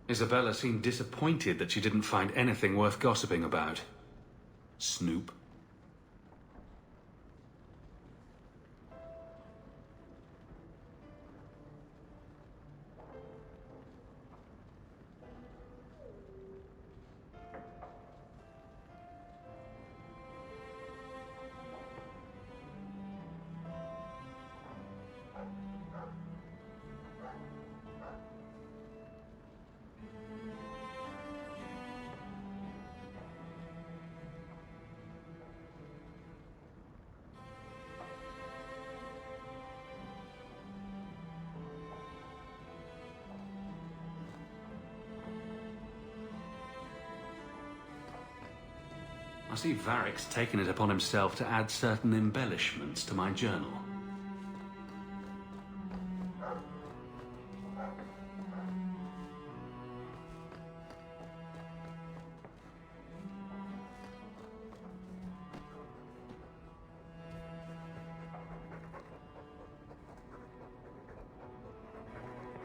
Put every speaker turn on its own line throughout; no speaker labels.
Isabella seemed disappointed that she didn't find anything worth gossiping about. Snoop. I see Varric's taken it upon himself to add certain embellishments to my journal.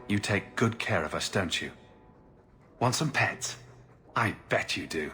You take good care of us, don't you? Want some pets? I bet you do.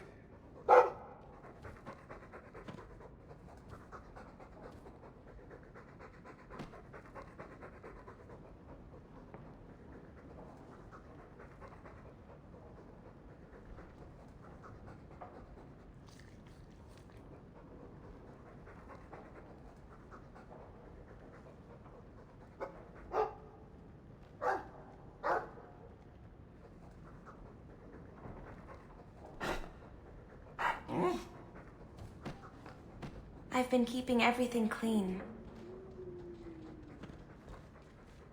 I've been keeping everything clean.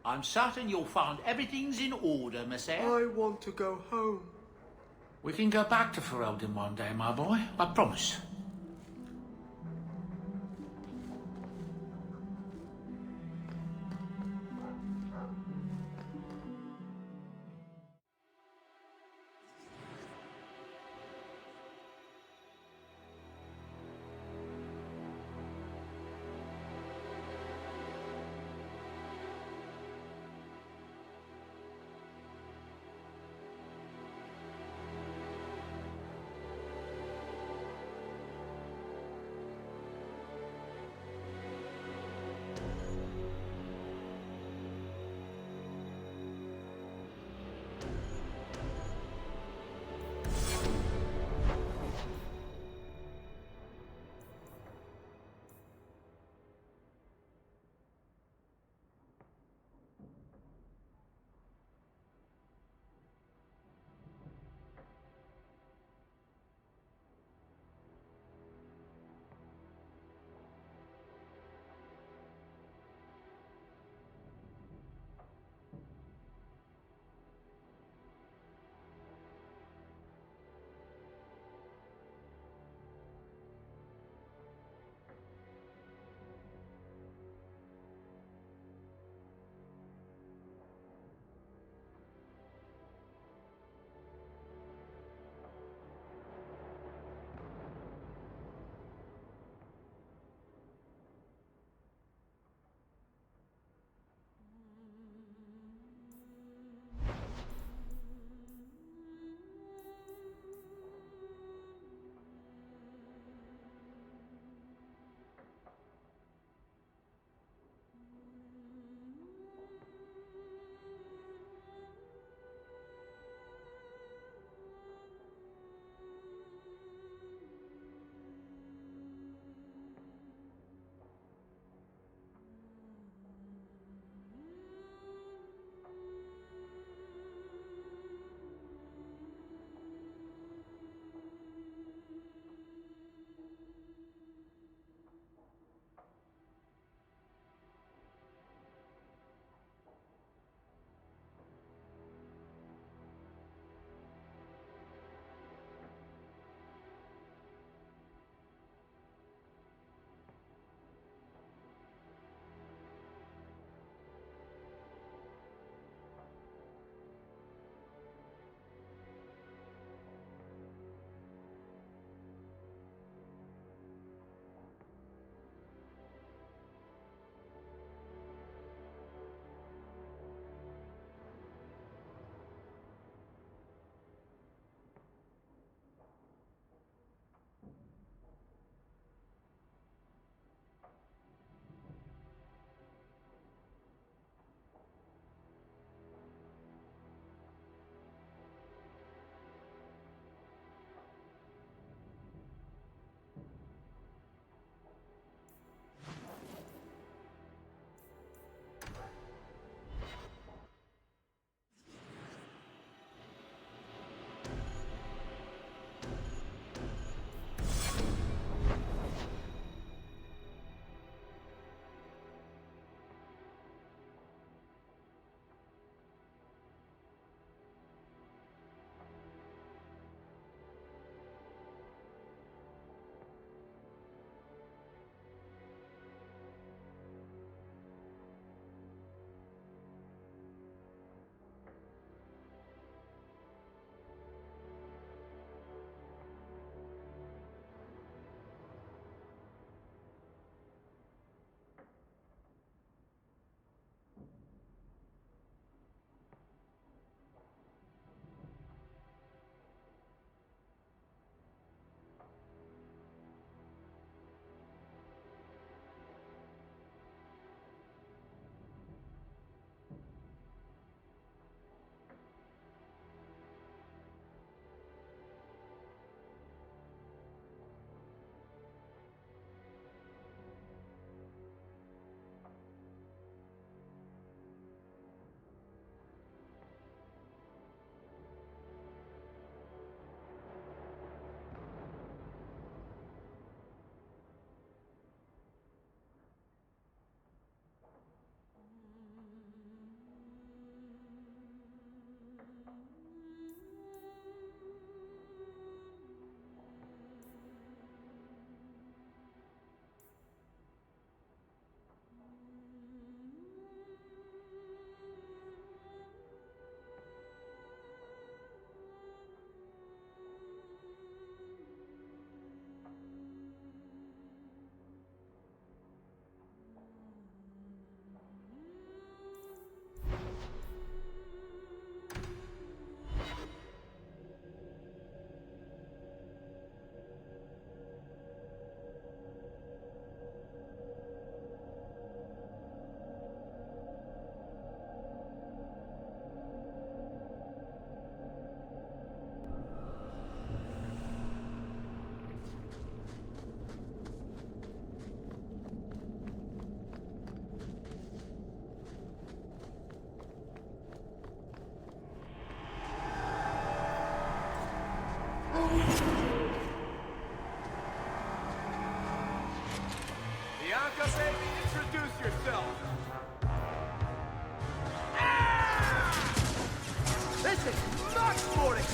I'm certain you'll find everything's in order, Monsieur.
I want to go home.
We can go back to Ferelden one day, my boy. I promise.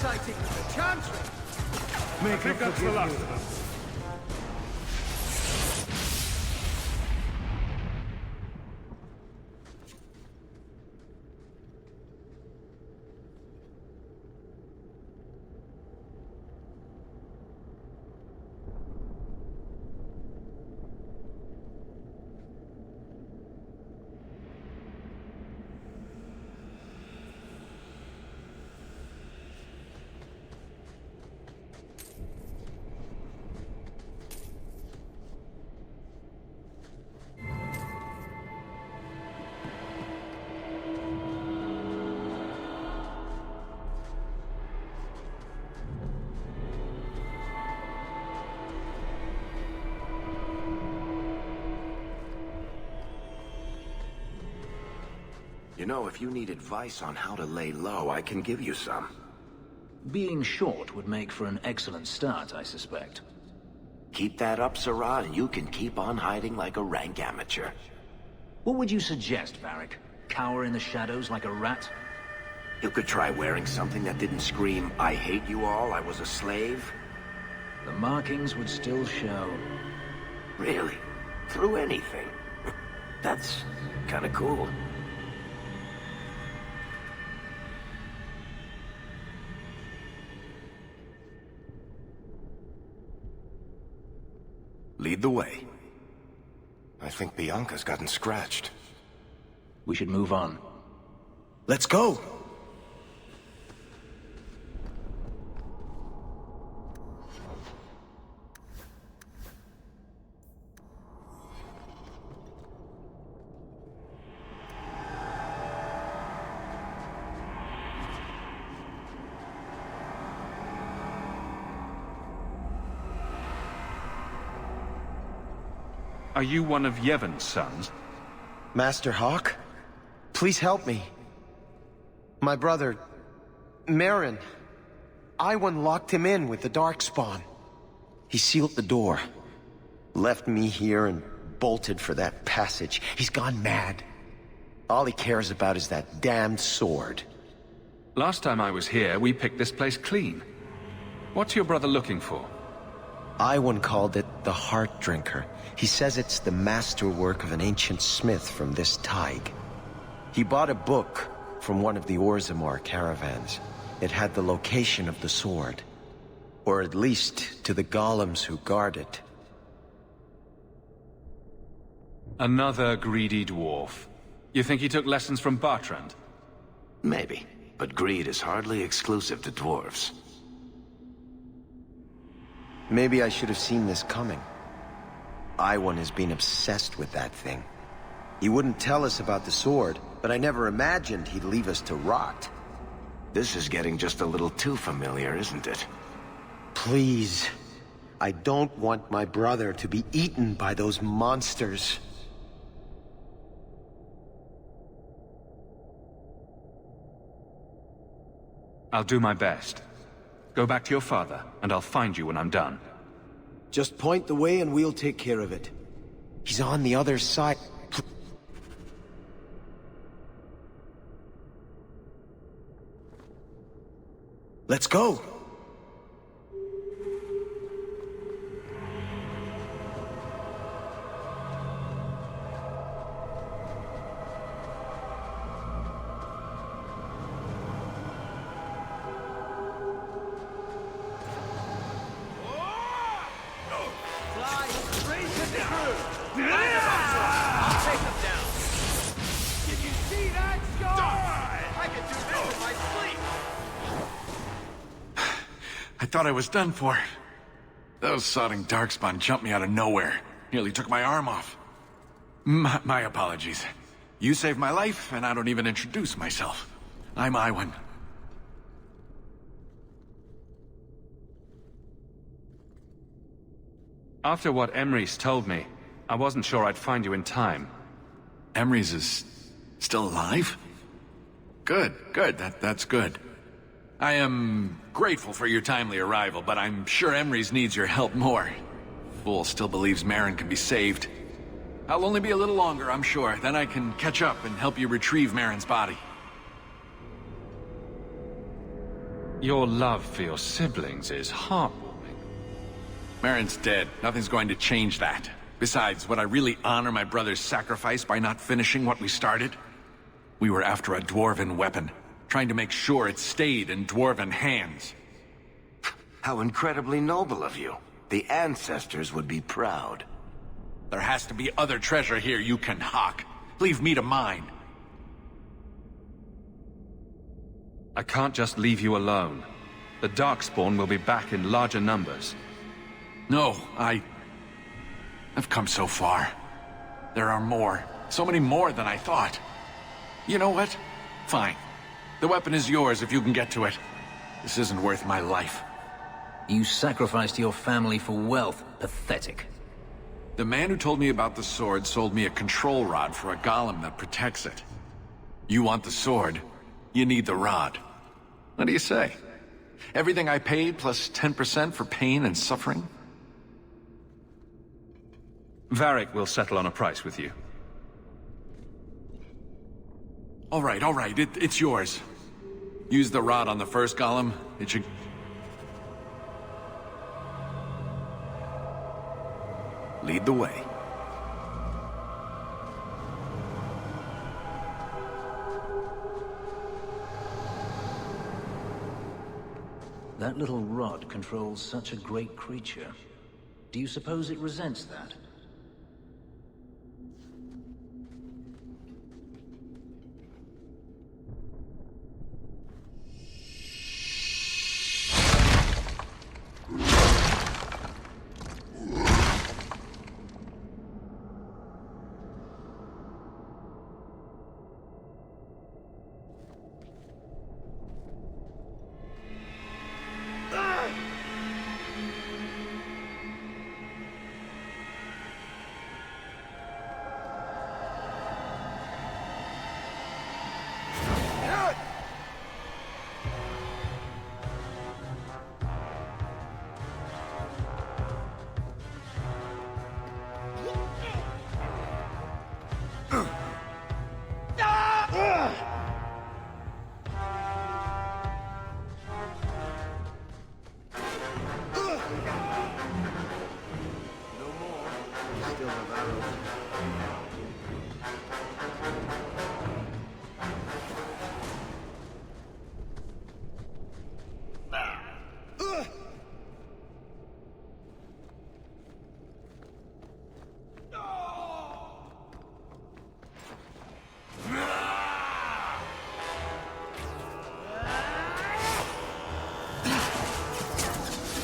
citing the Chantry.
I think that's the last of them.
You know, if you need advice on how to lay low, I can give you some.
Being short would make for an excellent start, I suspect.
Keep that up, Sirrah, and you can keep on hiding like a rank amateur.
What would you suggest, Varric? Cower in the shadows like a rat?
You could try wearing something that didn't scream, "I hate you all, I was a slave."
The markings would still show.
Really? Through anything? That's kinda cool. Lead the way. I think Bianca's gotten scratched.
We should move on.
Let's go!
Are you one of Yevon's sons?
Master Hawk? Please help me. My brother, Merrin. Iwan locked him in with the Darkspawn. He sealed the door. Left me here and bolted for that passage. He's gone mad. All he cares about is that damned sword.
Last time I was here, we picked this place clean. What's your brother looking for?
Iwan called it the Heart Drinker. He says it's the masterwork of an ancient smith from this Tig. He bought a book from one of the Orzammar caravans. It had the location of the sword. Or at least to the golems who guard it.
Another greedy dwarf. You think he took lessons from Bartrand?
Maybe, but greed is hardly exclusive to dwarves.
Maybe I should have seen this coming. Iwan has been obsessed with that thing. He wouldn't tell us about the sword, but I never imagined he'd leave us to rot.
This is getting just a little too familiar, isn't it?
Please. I don't want my brother to be eaten by those monsters.
I'll do my best. Go back to your father, and I'll find you when I'm done.
Just point the way and we'll take care of it. He's on the other side. Let's go!
I thought I was done for. Those sodding Darkspawn jumped me out of nowhere. Nearly took my arm off. My apologies. You saved my life, and I don't even introduce myself. I'm Iwan.
After what Emrys told me, I wasn't sure I'd find you in time.
Emrys is still alive? Good, good. That's good. I am grateful for your timely arrival, but I'm sure Emrys needs your help more. Fool still believes Merrin can be saved. I'll only be a little longer, I'm sure. Then I can catch up and help you retrieve Merrin's body.
Your love for your siblings is heartwarming.
Marin's dead. Nothing's going to change that. Besides, would I really honor my brother's sacrifice by not finishing what we started? We were after a dwarven weapon, trying to make sure it stayed in dwarven hands.
How incredibly noble of you. The ancestors would be proud.
There has to be other treasure here you can hawk. Leave me to mine.
I can't just leave you alone. The Darkspawn will be back in larger numbers.
No, I've come so far. There are more. So many more than I thought. You know what? Fine. The weapon is yours if you can get to it. This isn't worth my life.
You sacrificed your family for wealth. Pathetic.
The man who told me about the sword sold me a control rod for a golem that protects it. You want the sword, you need the rod. What do you say? Everything I paid plus 10% for pain and suffering?
Varric will settle on a price with you.
All right, it's yours. Use the rod on the first golem. It should...
Lead the way.
That little rod controls such a great creature. Do you suppose it resents that?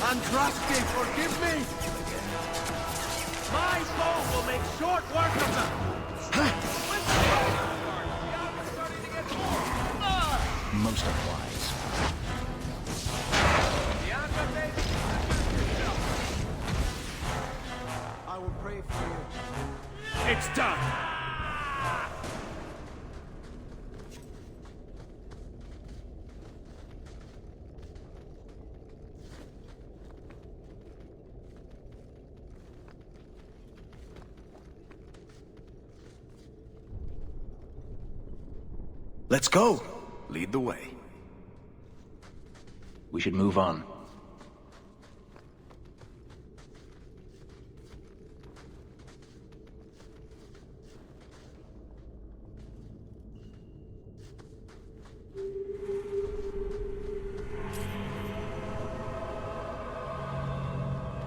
Andraste, forgive me! My soul will make short work of them!
Most unwise.
I will pray for you. It's done!
Let's go. Lead the way.
We should move on.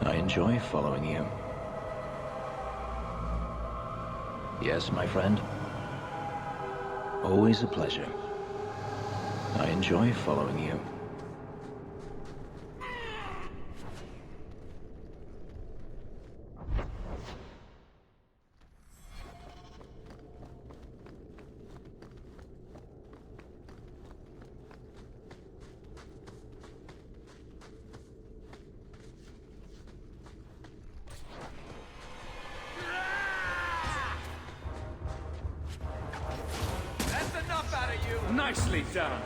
I enjoy following you. Yes, my friend? Always a pleasure. I enjoy following you.
Nicely done!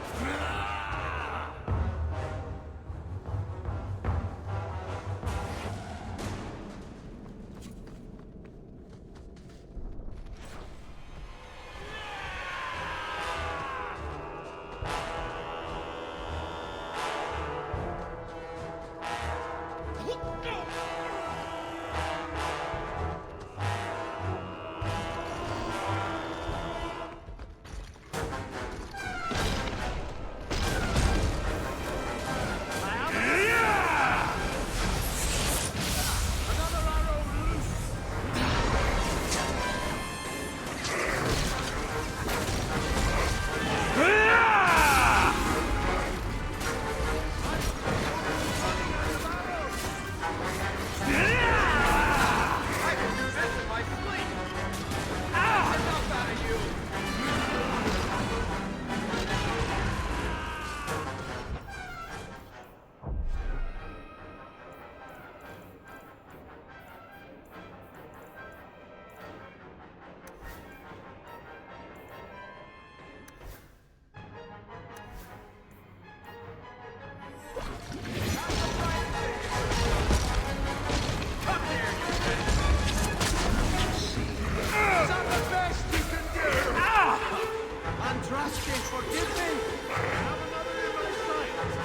forgive me! I have another in my sights!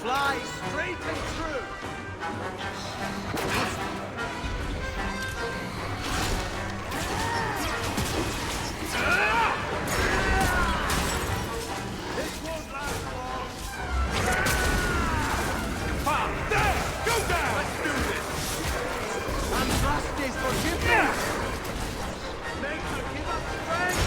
Fly straight and true!
This won't last long! There! Go down! Let's do this!
Andrastes, forgive me!
Make her give up strength!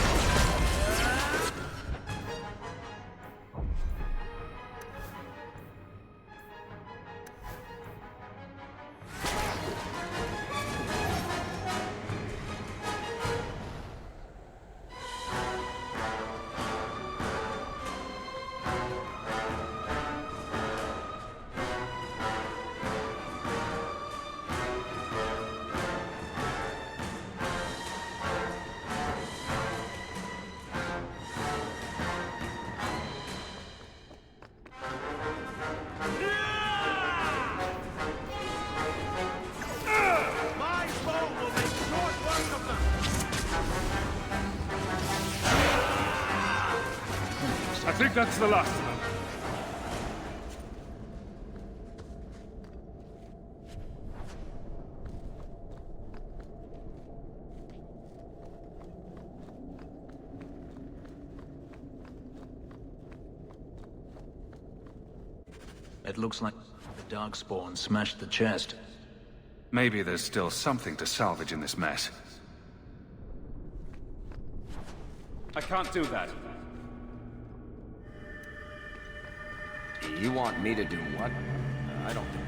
My bow will make short work of them!
I think that's the last of them.
It looks like the Darkspawn smashed the chest.
Maybe there's still something to salvage in this mess.
I can't do that.
You want me to do what? I don't think...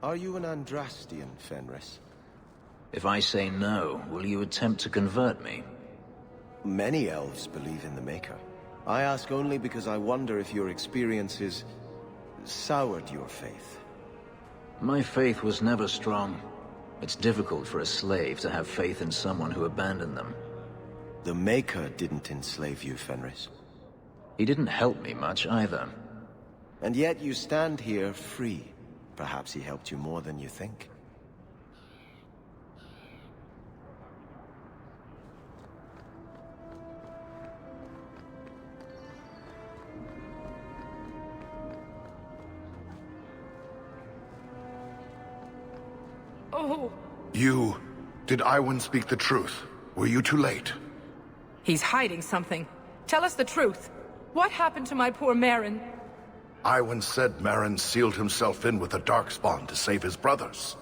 Are you an Andrastian, Fenris?
If I say no, will you attempt to convert me?
Many elves believe in the Maker. I ask only because I wonder if your experiences soured your faith.
My faith was never strong. It's difficult for a slave to have faith in someone who abandoned them.
The Maker didn't enslave you, Fenris.
He didn't help me much either.
And yet you stand here free. Perhaps he helped you more than you think.
Oh,
You... Did Iwan speak the truth? Were you too late?
he's hiding something. Tell us the truth. What happened to my poor Marin?
Iwan said Marin sealed himself in with the Darkspawn to save his brothers.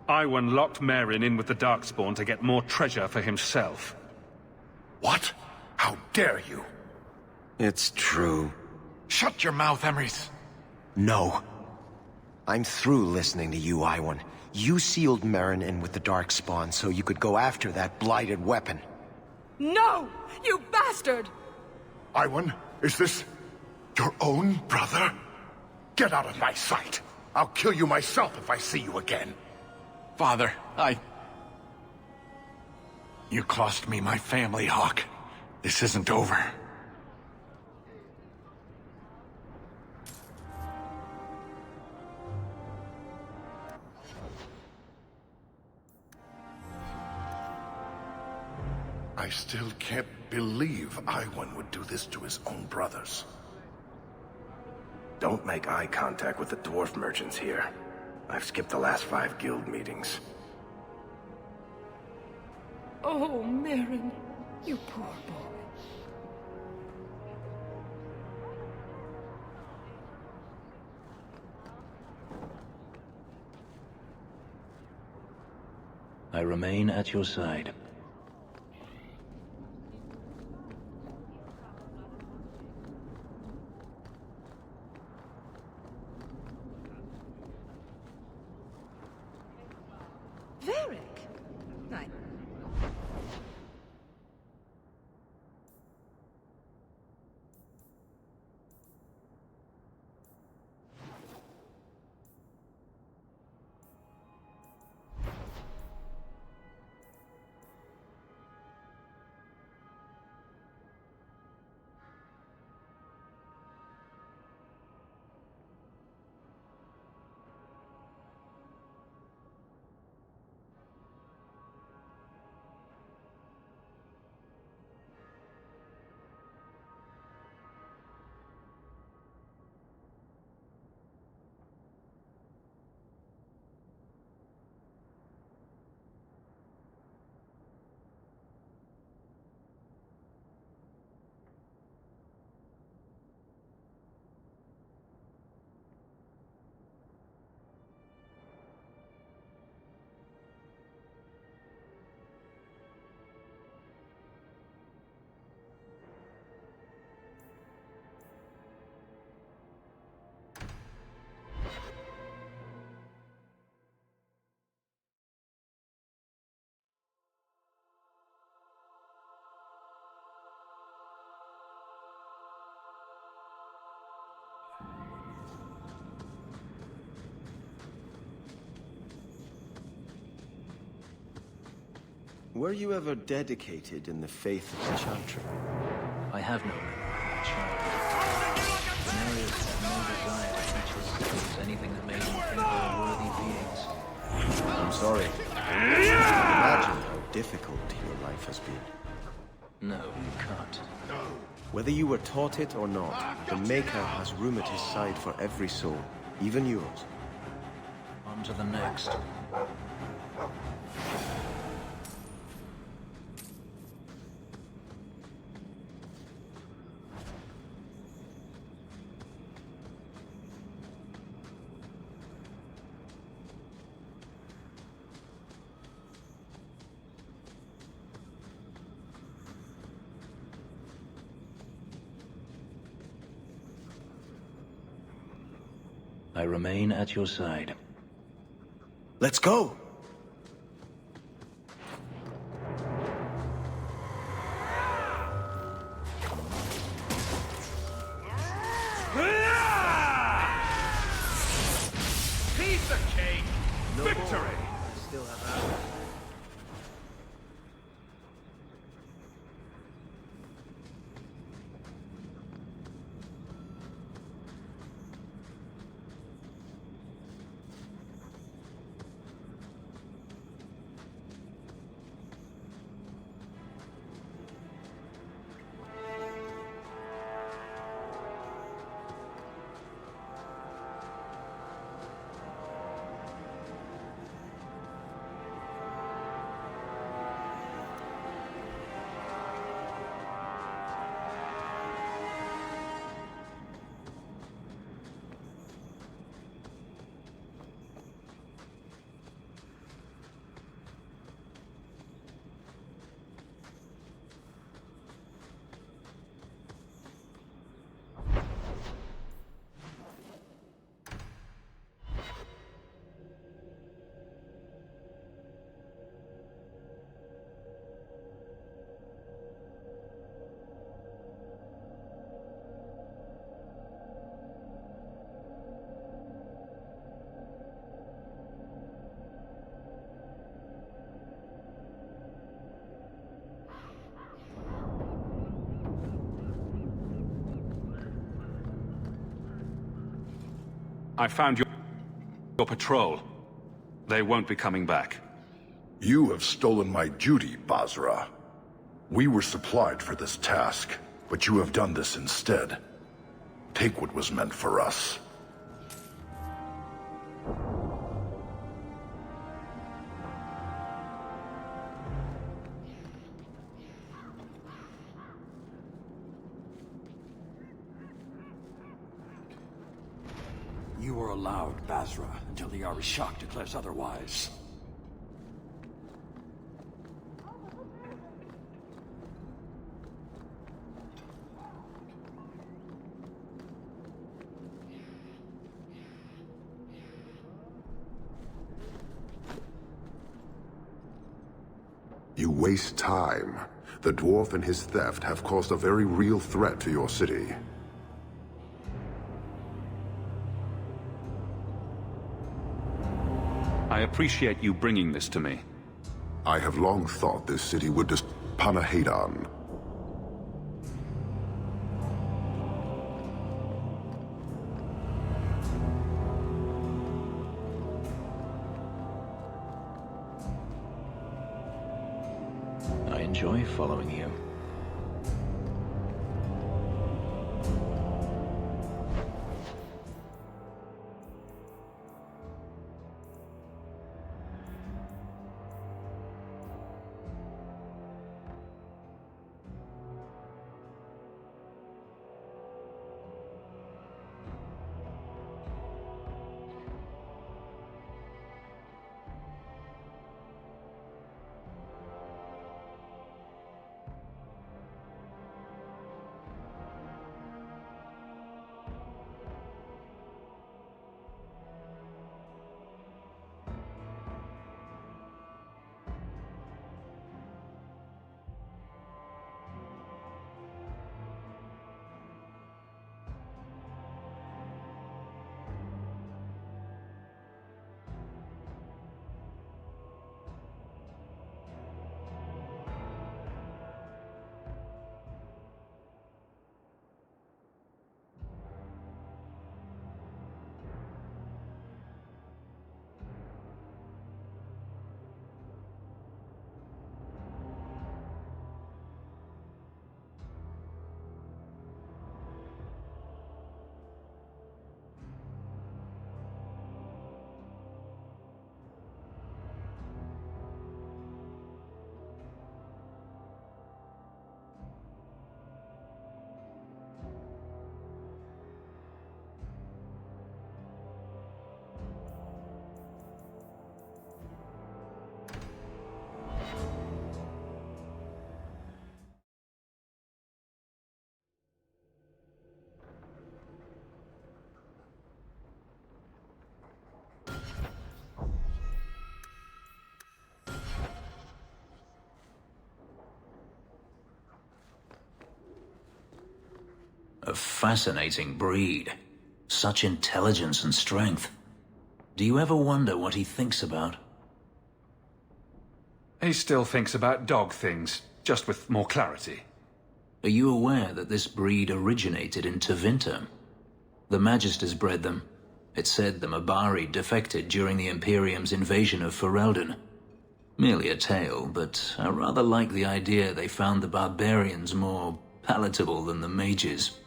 Iwan locked Merrin in with the Darkspawn to get more treasure for himself.
What? How dare you?
It's true.
Shut your mouth, Emrys.
No. I'm through listening to you, Iwan. You sealed Merrin in with the Darkspawn so you could go after that blighted weapon.
No! You bastard!
Iwan, is this your own brother? Get out of my sight. I'll kill you myself if I see you again.
Father, You cost me my family, Hawk. This isn't over.
I still can't believe Iwan would do this to his own brothers.
Don't make eye contact with the dwarf merchants here. I've skipped the last 5 guild meetings.
Oh, Merrin, you poor boy.
I remain at your side.
Varric? I...
Were you ever dedicated in the faith of the Chantry?
I have no childhood. Marius had no desire to teach his siblings anything that made them think they were worthy beings.
I'm sorry. Imagine how difficult your life has been.
No, you can't.
Whether you were taught it or not, the Maker has room at his side for every soul, even yours.
On to the next. I remain at your side.
Let's go!
Piece of cake! Victory!
Still have that.
I found your patrol. They won't be coming back.
You have stolen my duty, Basra. We were supplied for this task, but you have done this instead. Take what was meant for us.
You are allowed, Basra, until the Arishok declares otherwise.
You waste time. The dwarf and his theft have caused a very real threat to your city.
I appreciate you bringing this to me.
I have long thought this city would Panahedon.
I enjoy following you.
A fascinating breed. Such intelligence and strength. Do you ever wonder what he thinks about?
He still thinks about dog things, just with more clarity.
Are you aware that this breed originated in Tevinter? The Magisters bred them. It said the Mabari defected during the Imperium's invasion of Ferelden. Merely a tale, but I rather like the idea they found the barbarians more palatable than the mages.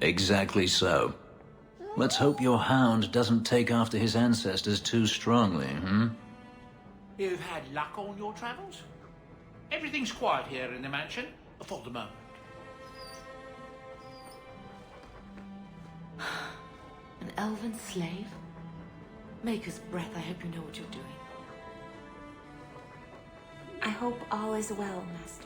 Exactly so. Let's hope your hound doesn't take after his ancestors too strongly,
You've had luck on your travels? Everything's quiet here in the mansion, for the moment.
An elven slave? Maker's breath, I hope you know what you're doing.
I hope all is well, Master.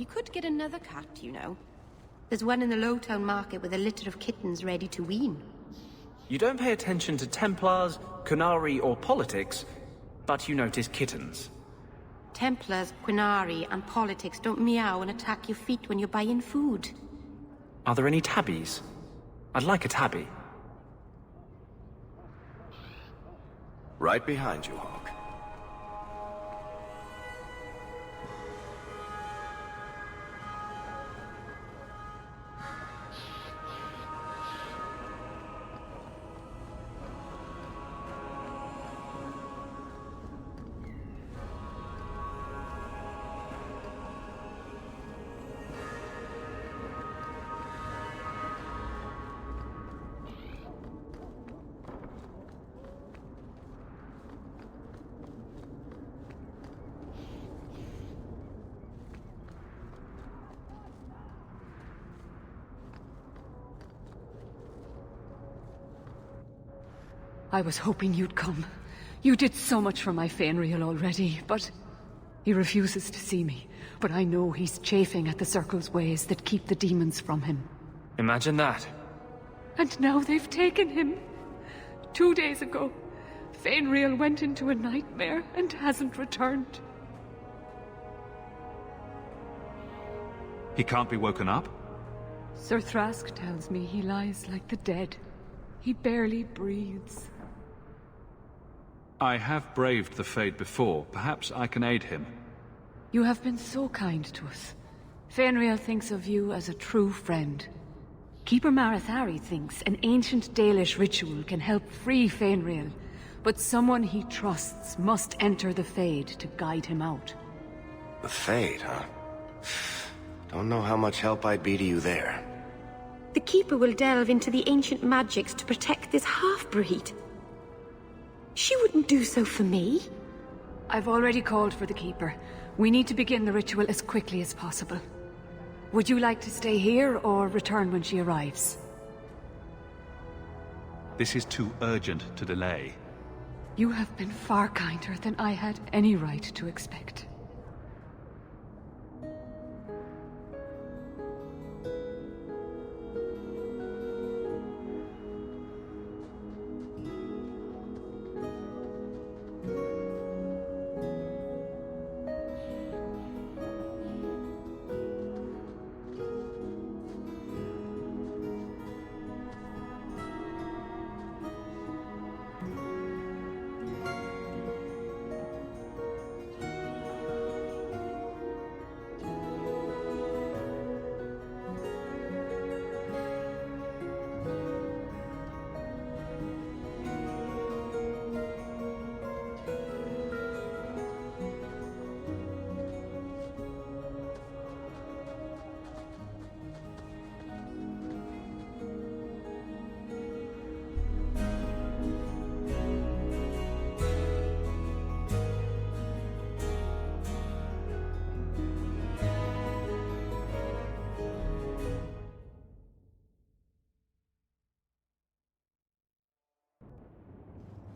you could get another cat, you know. There's one in the Lowtown market with a litter of kittens ready to wean.
You don't pay attention to Templars, Qunari, or politics, but you notice kittens.
Templars, Qunari, and politics don't meow and attack your feet when you're buying food.
Are there any tabbies? I'd like a tabby.
Right behind you, Hawk.
I was hoping you'd come. You did so much for my Fenrir already, but... He refuses to see me, but I know he's chafing at the Circle's ways that keep the demons from him.
Imagine that.
And now they've taken him. 2 days ago, Fenrir went into a nightmare and hasn't returned.
He can't be woken up?
Sir Thrask tells me he lies like the dead. He barely breathes.
I have braved the Fade before. Perhaps I can aid him.
You have been so kind to us. Fenrir thinks of you as a true friend. Keeper Marathari thinks an ancient Dalish ritual can help free Fenrir, but someone he trusts must enter the Fade to guide him out.
The Fade, huh? Don't know how much help I'd be to you there.
The Keeper will delve into the ancient magics to protect this half-breed. She wouldn't do so for me.
I've already called for the Keeper. We need to begin the ritual as quickly as possible. Would you like to stay here or return when she arrives?
This is too urgent to delay.
You have been far kinder than I had any right to expect.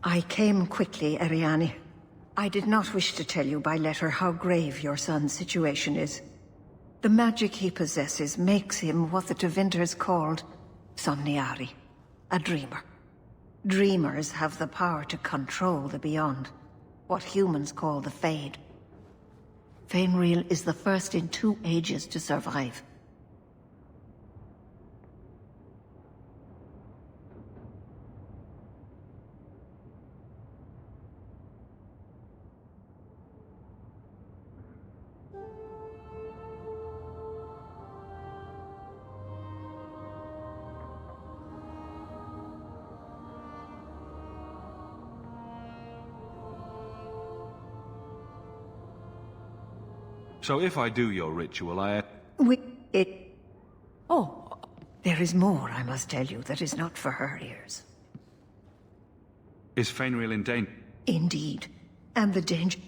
I came quickly, Ariane. I did not wish to tell you by letter how grave your son's situation is. The magic he possesses makes him what the Tevinters called Somniari, a dreamer. Dreamers have the power to control the beyond, what humans call the Fade. Fenrir is the first in 2 ages to survive.
So if I do your ritual,
Oh, there is more I must tell you that is not for her ears.
Is Fenrir in danger?
Indeed. And the danger...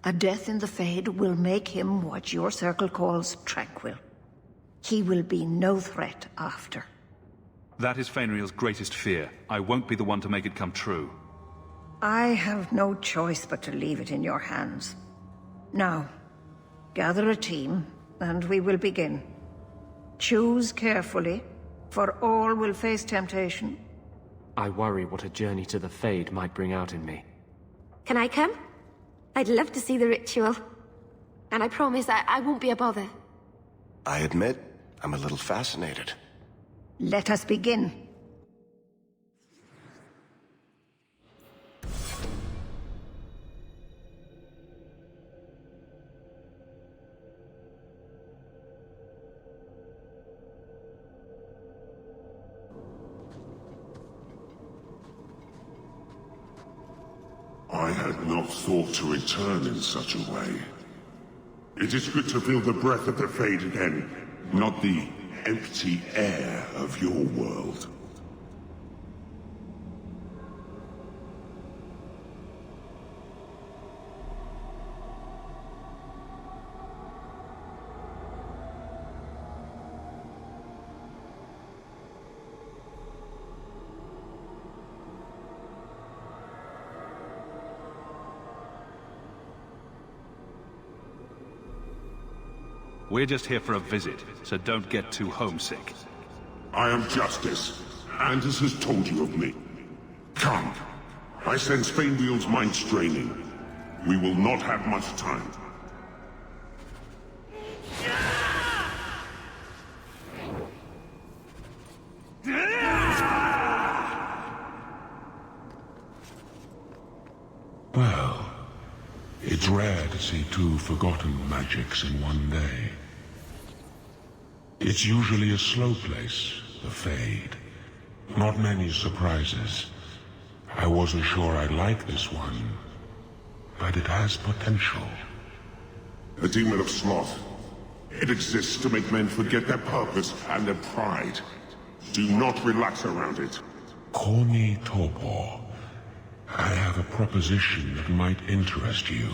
A death in the Fade will make him what your circle calls tranquil. He will be no threat after.
That is Fenrir's greatest fear. I won't be the one to make it come true.
I have no choice but to leave it in your hands. Now, gather a team, and we will begin. Choose carefully, for all will face temptation.
I worry what a journey to the Fade might bring out in me.
Can I come? I'd love to see the ritual. And I promise I won't be a bother.
I admit, I'm a little fascinated.
Let us begin.
I had not thought to return in such a way. It is good to feel the breath of the Fade again, not the empty air of your world.
We're just here for a visit, so don't get too homesick.
I am Justice. Anders has told you of me. Come. I sense Fainwheel's mind straining. We will not have much time.
Well, it's rare to see two forgotten magics in one day. It's usually a slow place, the Fade. Not many surprises. I wasn't sure I'd like this one, but it has potential.
A demon of sloth. It exists to make men forget their purpose and their pride. Do not relax around it.
Call me Torpor. I have a proposition that might interest you.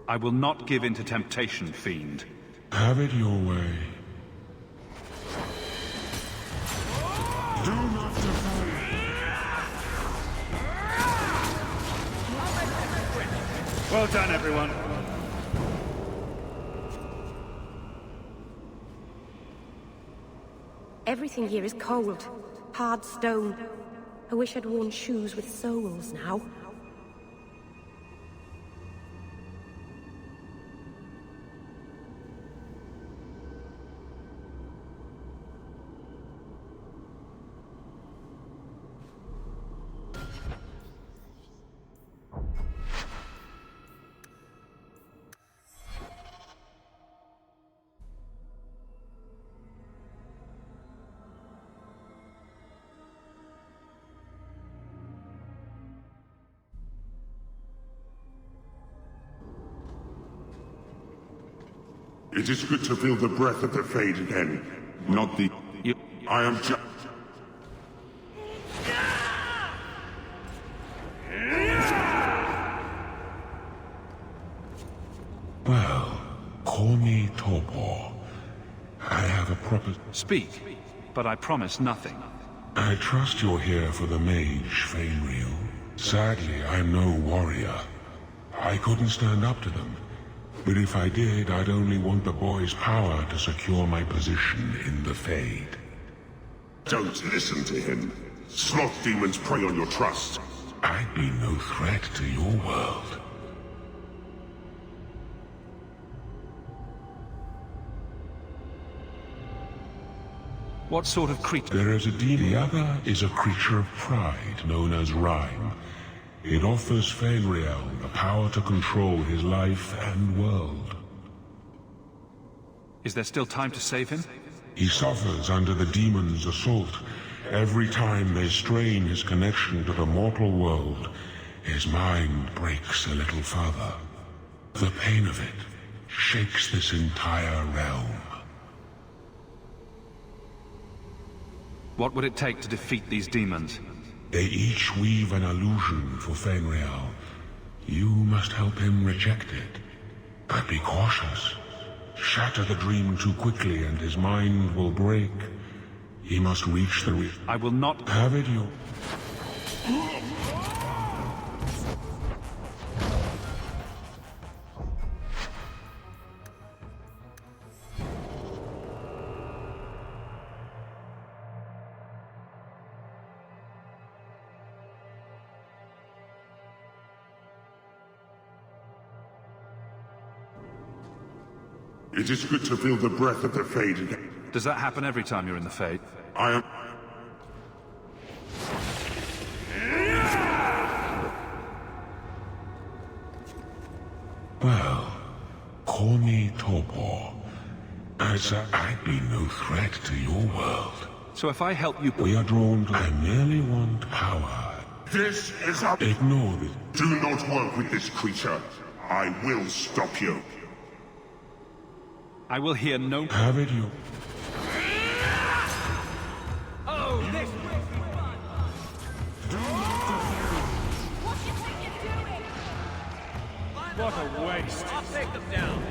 I will not give in to temptation, fiend.
Have it your way.
Do not defy.
Well done, everyone.
Everything here is cold. Hard stone. I wish I'd worn shoes with soles now.
It is good to feel the breath of the Fade again, not the... I am just...
Well, call me Torpor. I have a proper...
Speak, but I promise nothing.
I trust you're here for the mage, Fainwheel. Sadly, I'm no warrior. I couldn't stand up to them. But if I did, I'd only want the boy's power to secure my position in the Fade.
Don't listen to him. Sloth demons prey on your trust.
I'd be no threat to your world.
What sort of creature?
There is a demon. The other is a creature of pride known as Rhyme. It offers Fainriel the power to control his life and world.
Is there still time to save him?
He suffers under the demon's assault. Every time they strain his connection to the mortal world, his mind breaks a little further. The pain of it shakes this entire realm.
What would it take to defeat these demons?
They each weave an illusion for Fainriel. You must help him reject it. But be cautious. Shatter the dream too quickly and his mind will break. He must reach the
I will not
have it you.
It is good to feel the breath of the Fade again.
Does that happen every time you're in the Fade?
I am...
Well, call me Torpor, as I'd be no threat to your world.
So if I help you...
We are drawn to... I merely want power.
This is a...
Ignore this.
Do not work with this creature. I will stop you.
I will hear no...
Have it you.
Oh, this... What a waste. I'll take them down.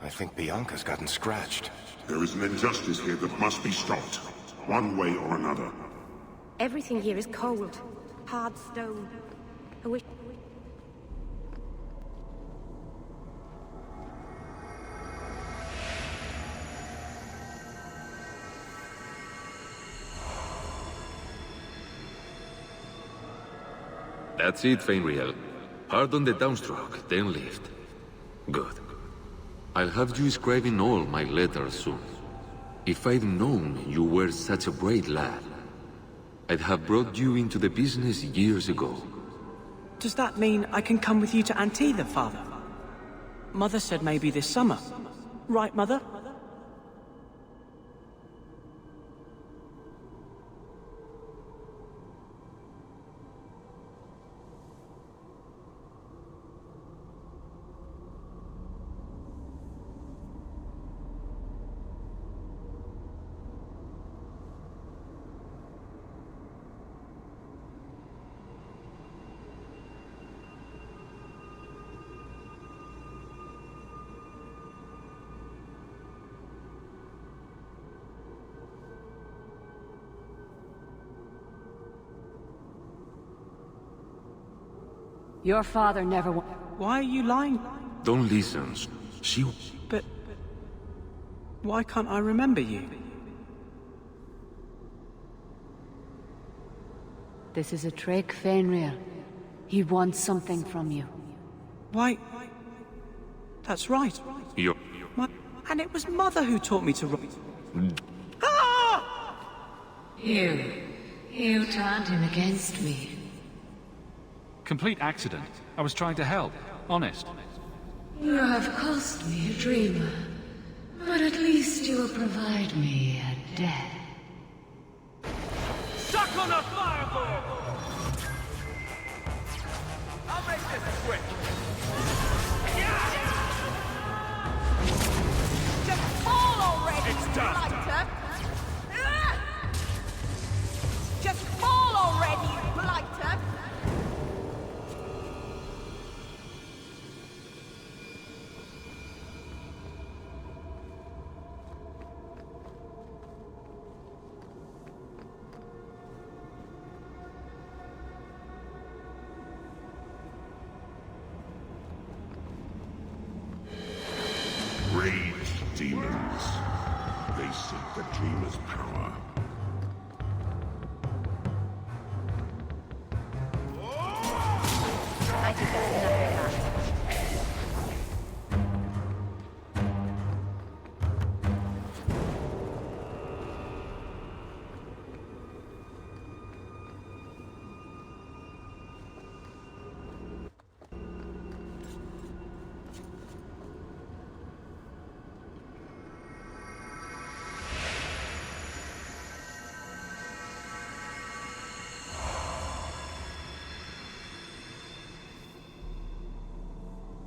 I think Bianca's gotten scratched.
There is an injustice here that must be stopped, one way or another.
Everything here is cold. Hard stone. I wish...
That's it, Fainriel. Pardon the downstroke, then lift. Good. I'll have you scribing all my letters soon. If I'd known you were such a brave lad, I'd have brought you into the business years ago.
Does that mean I can come with you to Antitha, Father? Mother said maybe this summer. Right, Mother?
Your father never
Why are you lying?
Don't listen. She...
But... why can't I remember you?
This is a trick, Fainriel. He wants something from you.
Why... that's right.
You're...
And it was Mother who taught me to run.
You turned him against me.
Complete accident. I was trying to help. Honest.
You have cost me a dreamer, but at least you will provide me a death.
Suck on a fireball! I'll make this quick.
Just fall already,
It's done.
blighter! Just fall already, blighter!
Raged demons. They seek the dreamer's power.
I think that's enough of that.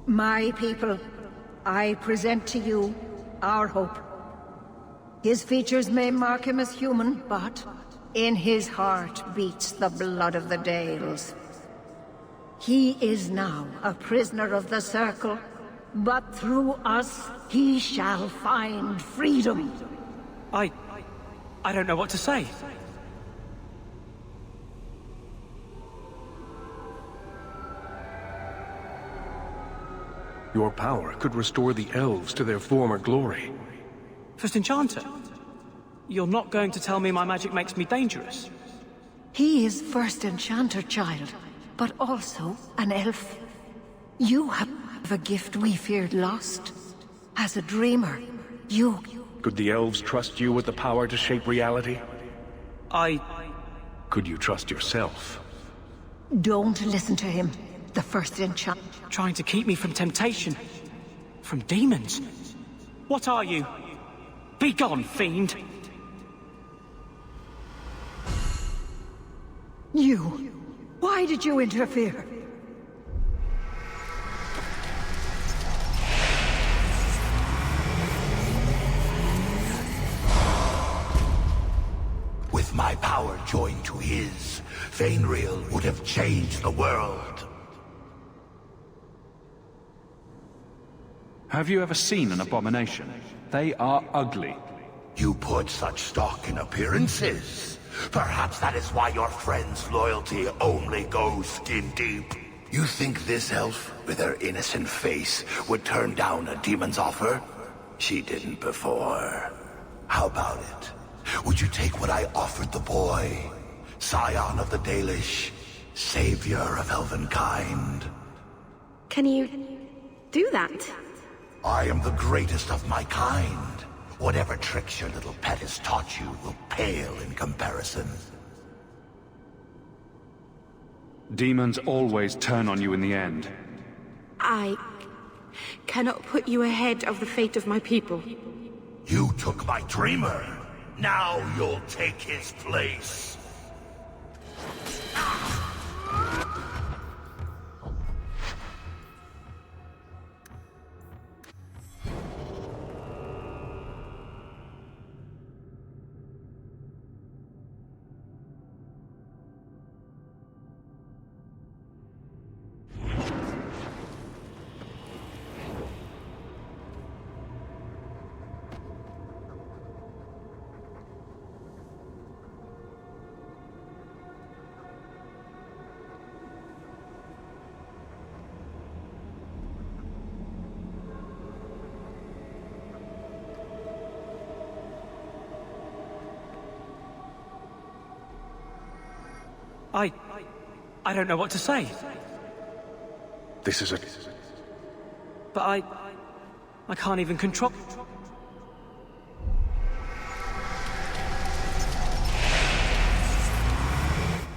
My people, I present to you our hope. His features may mark him as human, but in his heart beats the blood of the Dales. He is now a prisoner of the Circle, but through us, he shall find freedom.
I don't know what to say.
Your power could restore the elves to their former glory.
First Enchanter, you're not going to tell me my magic makes me dangerous?
He is First Enchanter, child, but also an elf. You have a gift we feared lost. As a dreamer, you...
Could the elves trust you with the power to shape reality? Could you trust yourself?
Don't listen to him. The First Enchanter...
Trying to keep me from temptation? From demons? What are you? Be gone, fiend!
You... Why did you interfere?
With my power joined to his, Fainriel would have changed the world.
Have you ever seen an abomination? They are ugly.
You put such stock in appearances. Perhaps that is why your friend's loyalty only goes skin deep. You think this elf, with her innocent face, would turn down a demon's offer? She didn't before. How about it? Would you take what I offered the boy? Scion of the Dalish, savior of elvenkind.
Can you do that?
I am the greatest of my kind. Whatever tricks your little pet has taught you will pale in comparison.
Demons always turn on you in the end.
I cannot put you ahead of the fate of my people.
You took my dreamer. Now you'll take his place.
I don't know what to say.
This is it.
But I can't even control...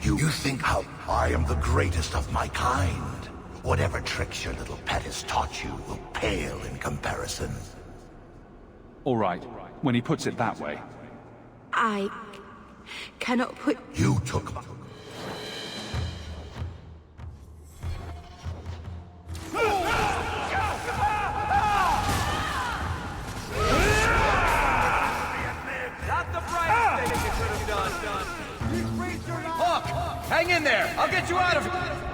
You think how I am the greatest of my kind. Whatever tricks your little pet has taught you will pale in comparison.
All right, when he puts it that way.
I cannot put...
You took my...
Hang in there! I'll get you out of here!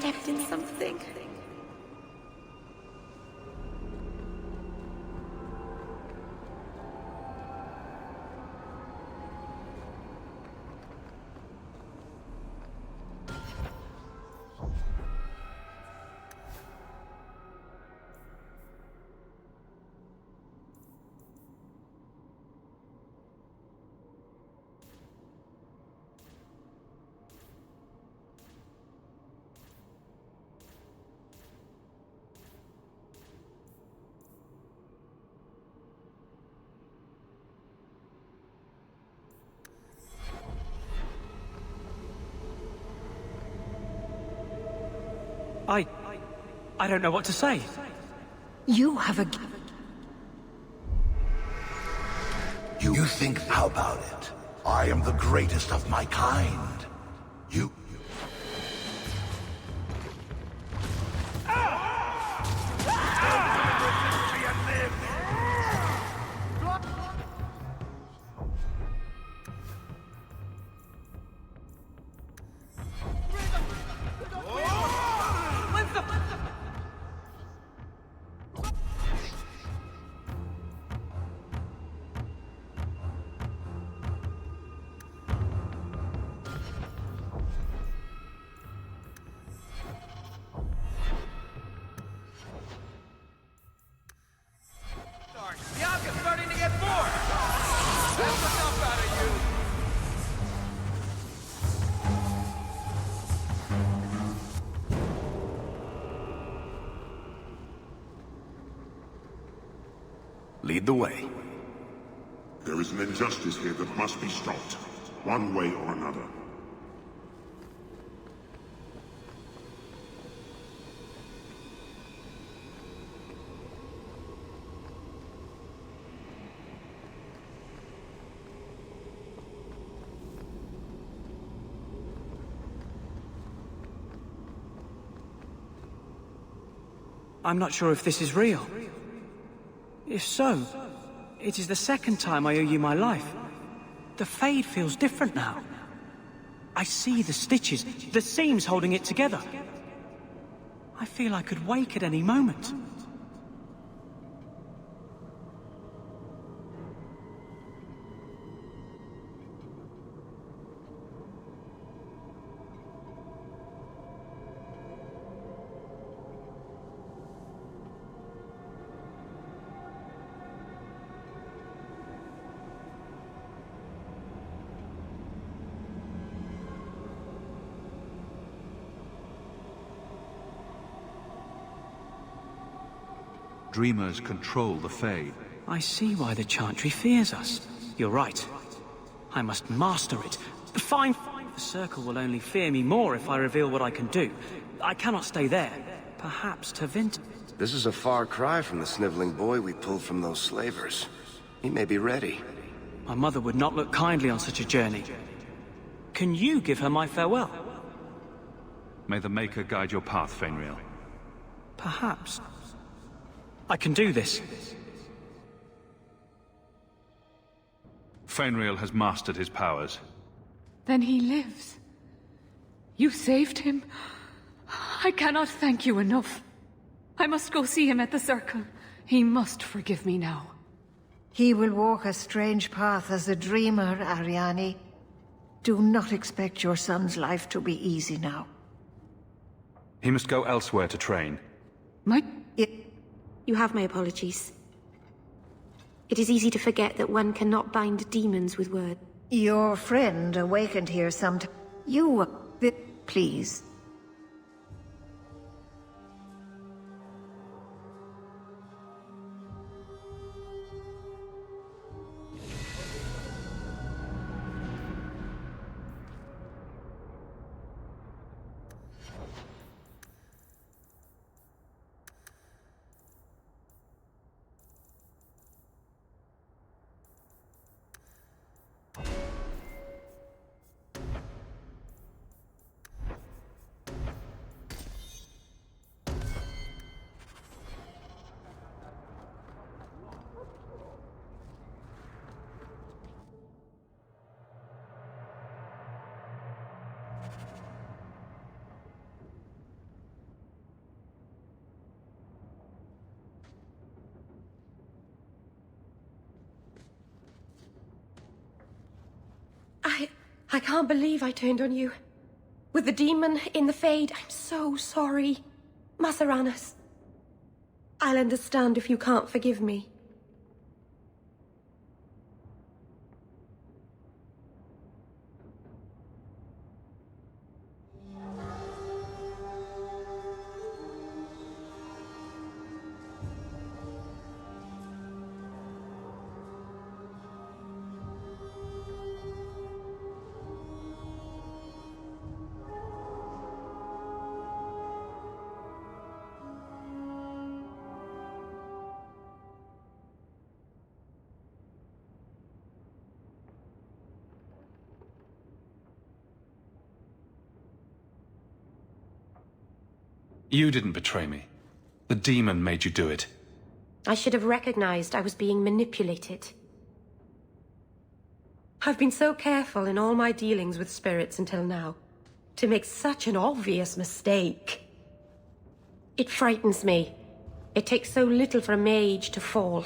stepped in something.
I don't know what to say.
You have a...
You think, how about it? I am the greatest of my kind. You...
Bianca's starting to get bored! That's enough out of you!
Lead the way.
There is an injustice here that must be stopped, one way or another.
I'm not sure if this is real. If so, it is the second time I owe you my life. The Fade feels different now. I see the stitches, the seams holding it together. I feel I could wake at any moment.
Dreamers control the Fade.
I see why the Chantry fears us. You're right. I must master it. Fine. The Circle will only fear me more if I reveal what I can do. I cannot stay there. Perhaps Tevinter.
This is a far cry from the sniveling boy we pulled from those slavers. He may be ready.
My mother would not look kindly on such a journey. Can you give her my farewell?
May the Maker guide your path, Fenrir.
Perhaps. I can do this.
Fenrir has mastered his powers.
Then he lives. You saved him. I cannot thank you enough. I must go see him at the Circle. He must forgive me now.
He will walk a strange path as a dreamer, Ariane. Do not expect your son's life to be easy now.
He must go elsewhere to train.
You have my apologies. It is easy to forget that one cannot bind demons with words.
Your friend awakened here sometime. Please.
I can't believe I turned on you. With the demon in the Fade, I'm so sorry. Maseranas. I'll understand if you can't forgive me.
You didn't betray me. The demon made you do it.
I should have recognized I was being manipulated. I've been so careful in all my dealings with spirits until now. To make such an obvious mistake. It frightens me. It takes so little for a mage to fall.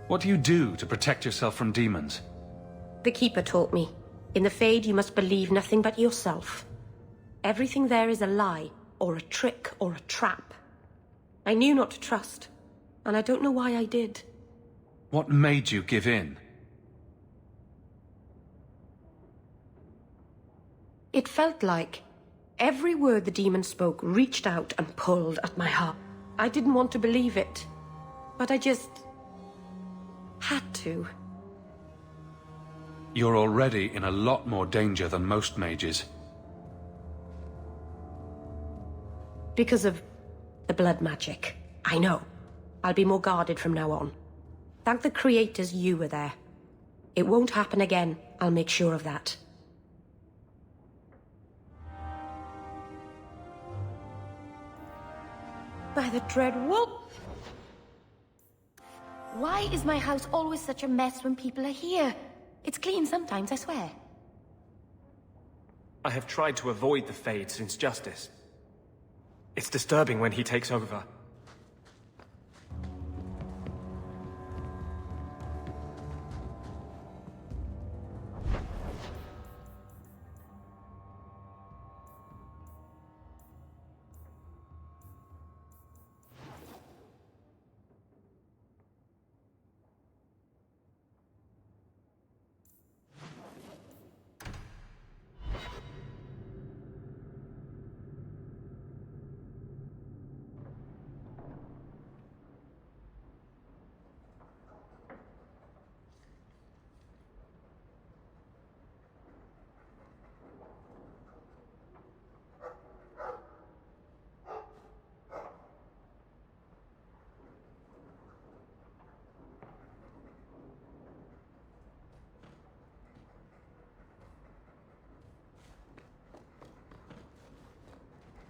What do you do to protect yourself from demons?
The Keeper taught me. In the Fade, you must believe nothing but yourself. Everything there is a lie, or a trick, or a trap. I knew not to trust, and I don't know why I did.
What made you give in?
It felt like every word the demon spoke reached out and pulled at my heart. I didn't want to believe it, but I just had to.
You're already in a lot more danger than most mages.
Because of the blood magic. I know. I'll be more guarded from now on. Thank the creators you were there. It won't happen again. I'll make sure of that. By the dread wolf!
Why is my house always such a mess when people are here? It's clean sometimes, I swear.
I have tried to avoid the Fade since Justice. It's disturbing when he takes over.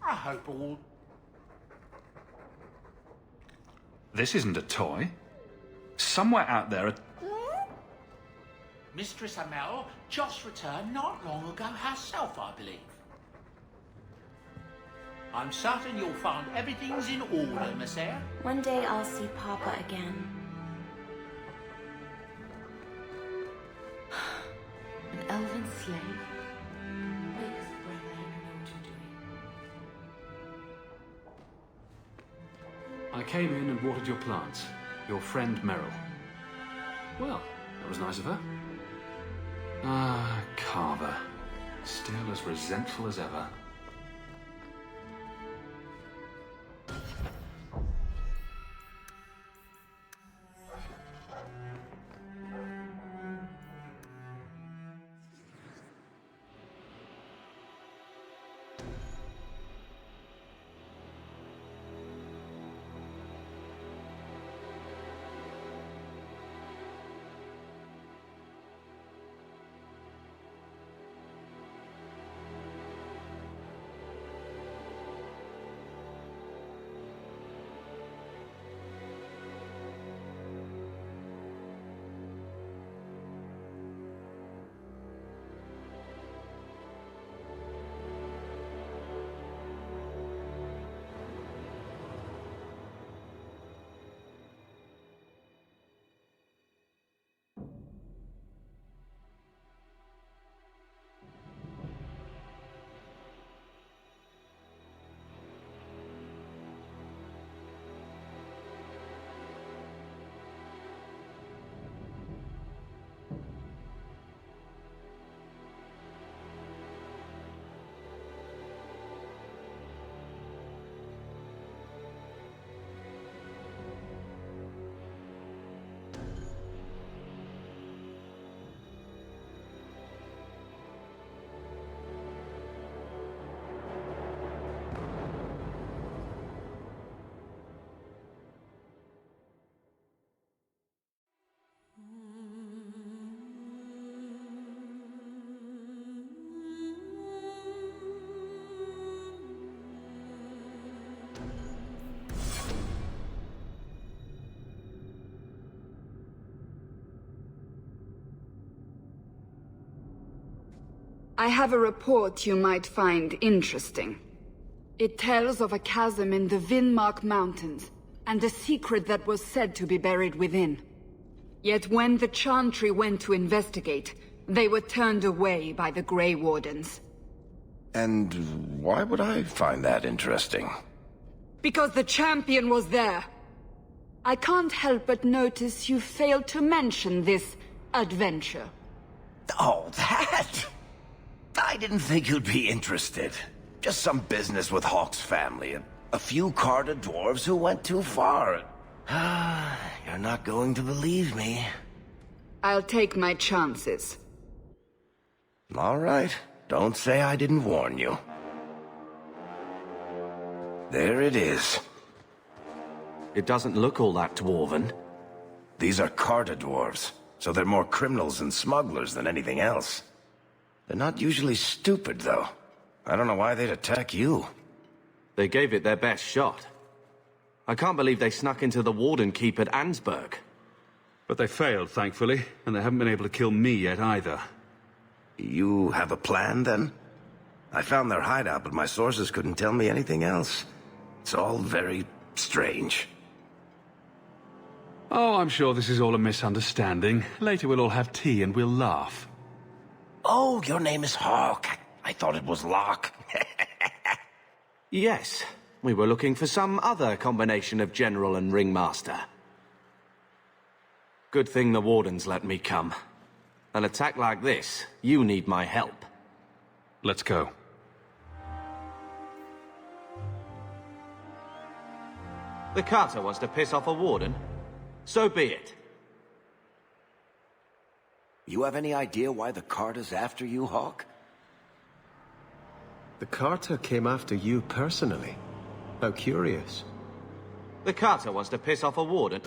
I hope all...
This isn't a toy. Somewhere out there...
Mistress Amel just returned not long ago herself, I believe. I'm certain you'll find everything's in order, Messiah.
One day I'll see Papa again. An elven slave. Makes brother know what to do.
I came in and watered your plants. Your friend Meryl. Well, that was nice of her. Ah, Carver. Still as resentful as ever.
I have a report you might find interesting. It tells of a chasm in the Vinmark Mountains, and a secret that was said to be buried within. Yet when the Chantry went to investigate, they were turned away by the Grey Wardens.
And why would I find that interesting?
Because the champion was there. I can't help but notice you failed to mention this adventure.
Oh, that? I didn't think you'd be interested. Just some business with Hawke's family. A few Carter dwarves who went too far. You're not going to believe me.
I'll take my chances.
All right. Don't say I didn't warn you. There it is.
It doesn't look all that dwarven.
These are Carter dwarves, so they're more criminals and smugglers than anything else. They're not usually stupid, though. I don't know why they'd attack you.
They gave it their best shot. I can't believe they snuck into the Warden Keep at Ansburg.
But they failed, thankfully, and they haven't been able to kill me yet either.
You have a plan, then? I found their hideout, but my sources couldn't tell me anything else. It's all very strange.
Oh, I'm sure this is all a misunderstanding. Later we'll all have tea and we'll laugh.
Oh, your name is Hawke. I thought it was Locke.
Yes, we were looking for some other combination of General and Ringmaster. Good thing the Wardens let me come. An attack like this, you need my help.
Let's go.
The Carter wants to piss off a Warden? So be it.
You have any idea why the Carter's after you, Hawke?
The Carter came after you personally. How curious.
The Carter wants to piss off a Warden?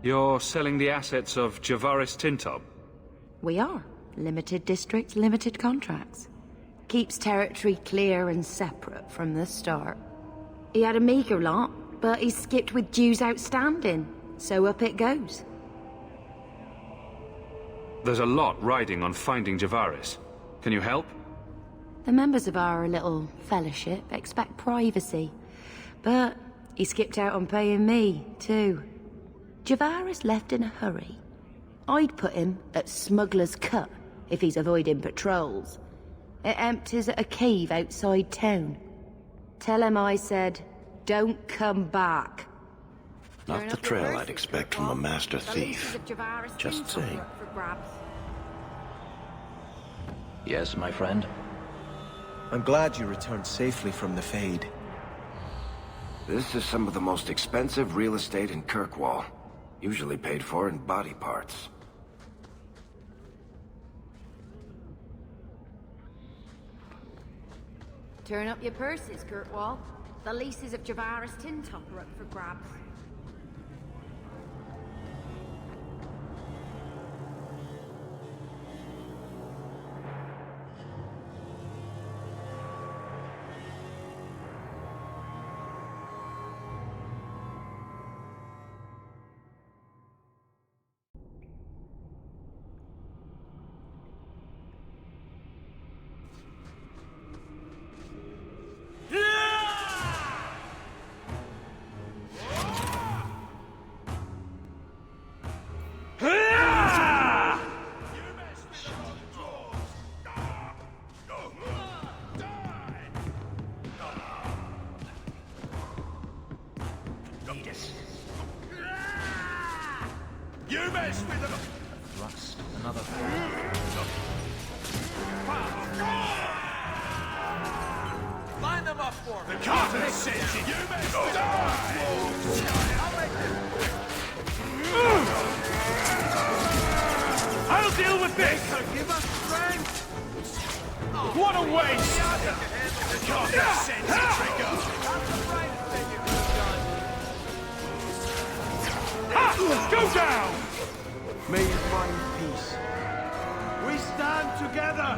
You're selling the assets of Javaris Tintob?
We are. Limited districts, limited contracts. Keeps territory clear and separate from the start. He had a meager lot, but he skipped with dues outstanding, so up it goes.
There's a lot riding on finding Javaris. Can you help?
The members of our little fellowship expect privacy, but he skipped out on paying me, too. Javaris left in a hurry. I'd put him at Smuggler's Cut if he's avoiding patrols. It empties at a cave outside town. Tell him I said, don't come back.
Not the trail I'd expect from a master thief. Just saying.
Yes, my friend?
I'm glad you returned safely from the Fade.
This is some of the most expensive real estate in Kirkwall. Usually paid for in body parts.
Turn up your purses, Kirkwall. The leases of Javaris Tintob are up for grabs.
You mess with them! Thrust, another line them up for me! The Carter sends it! You mess with them! I'll deal with this! Give us strength! What a waste! The Carter sends it, Trigger! Go down!
May you find peace.
We stand together!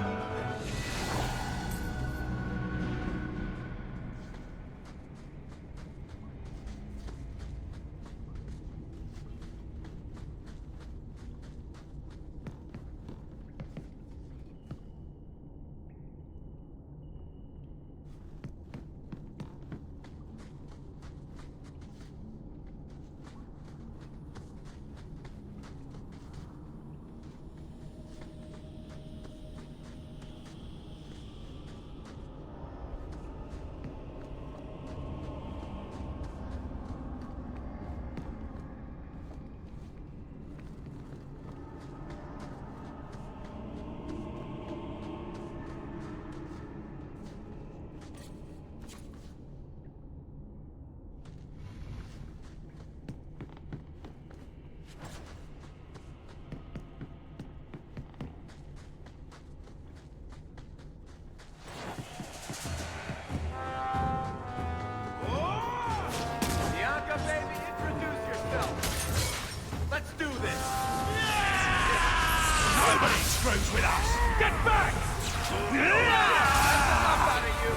Screws with us! Get back! That's enough out of you!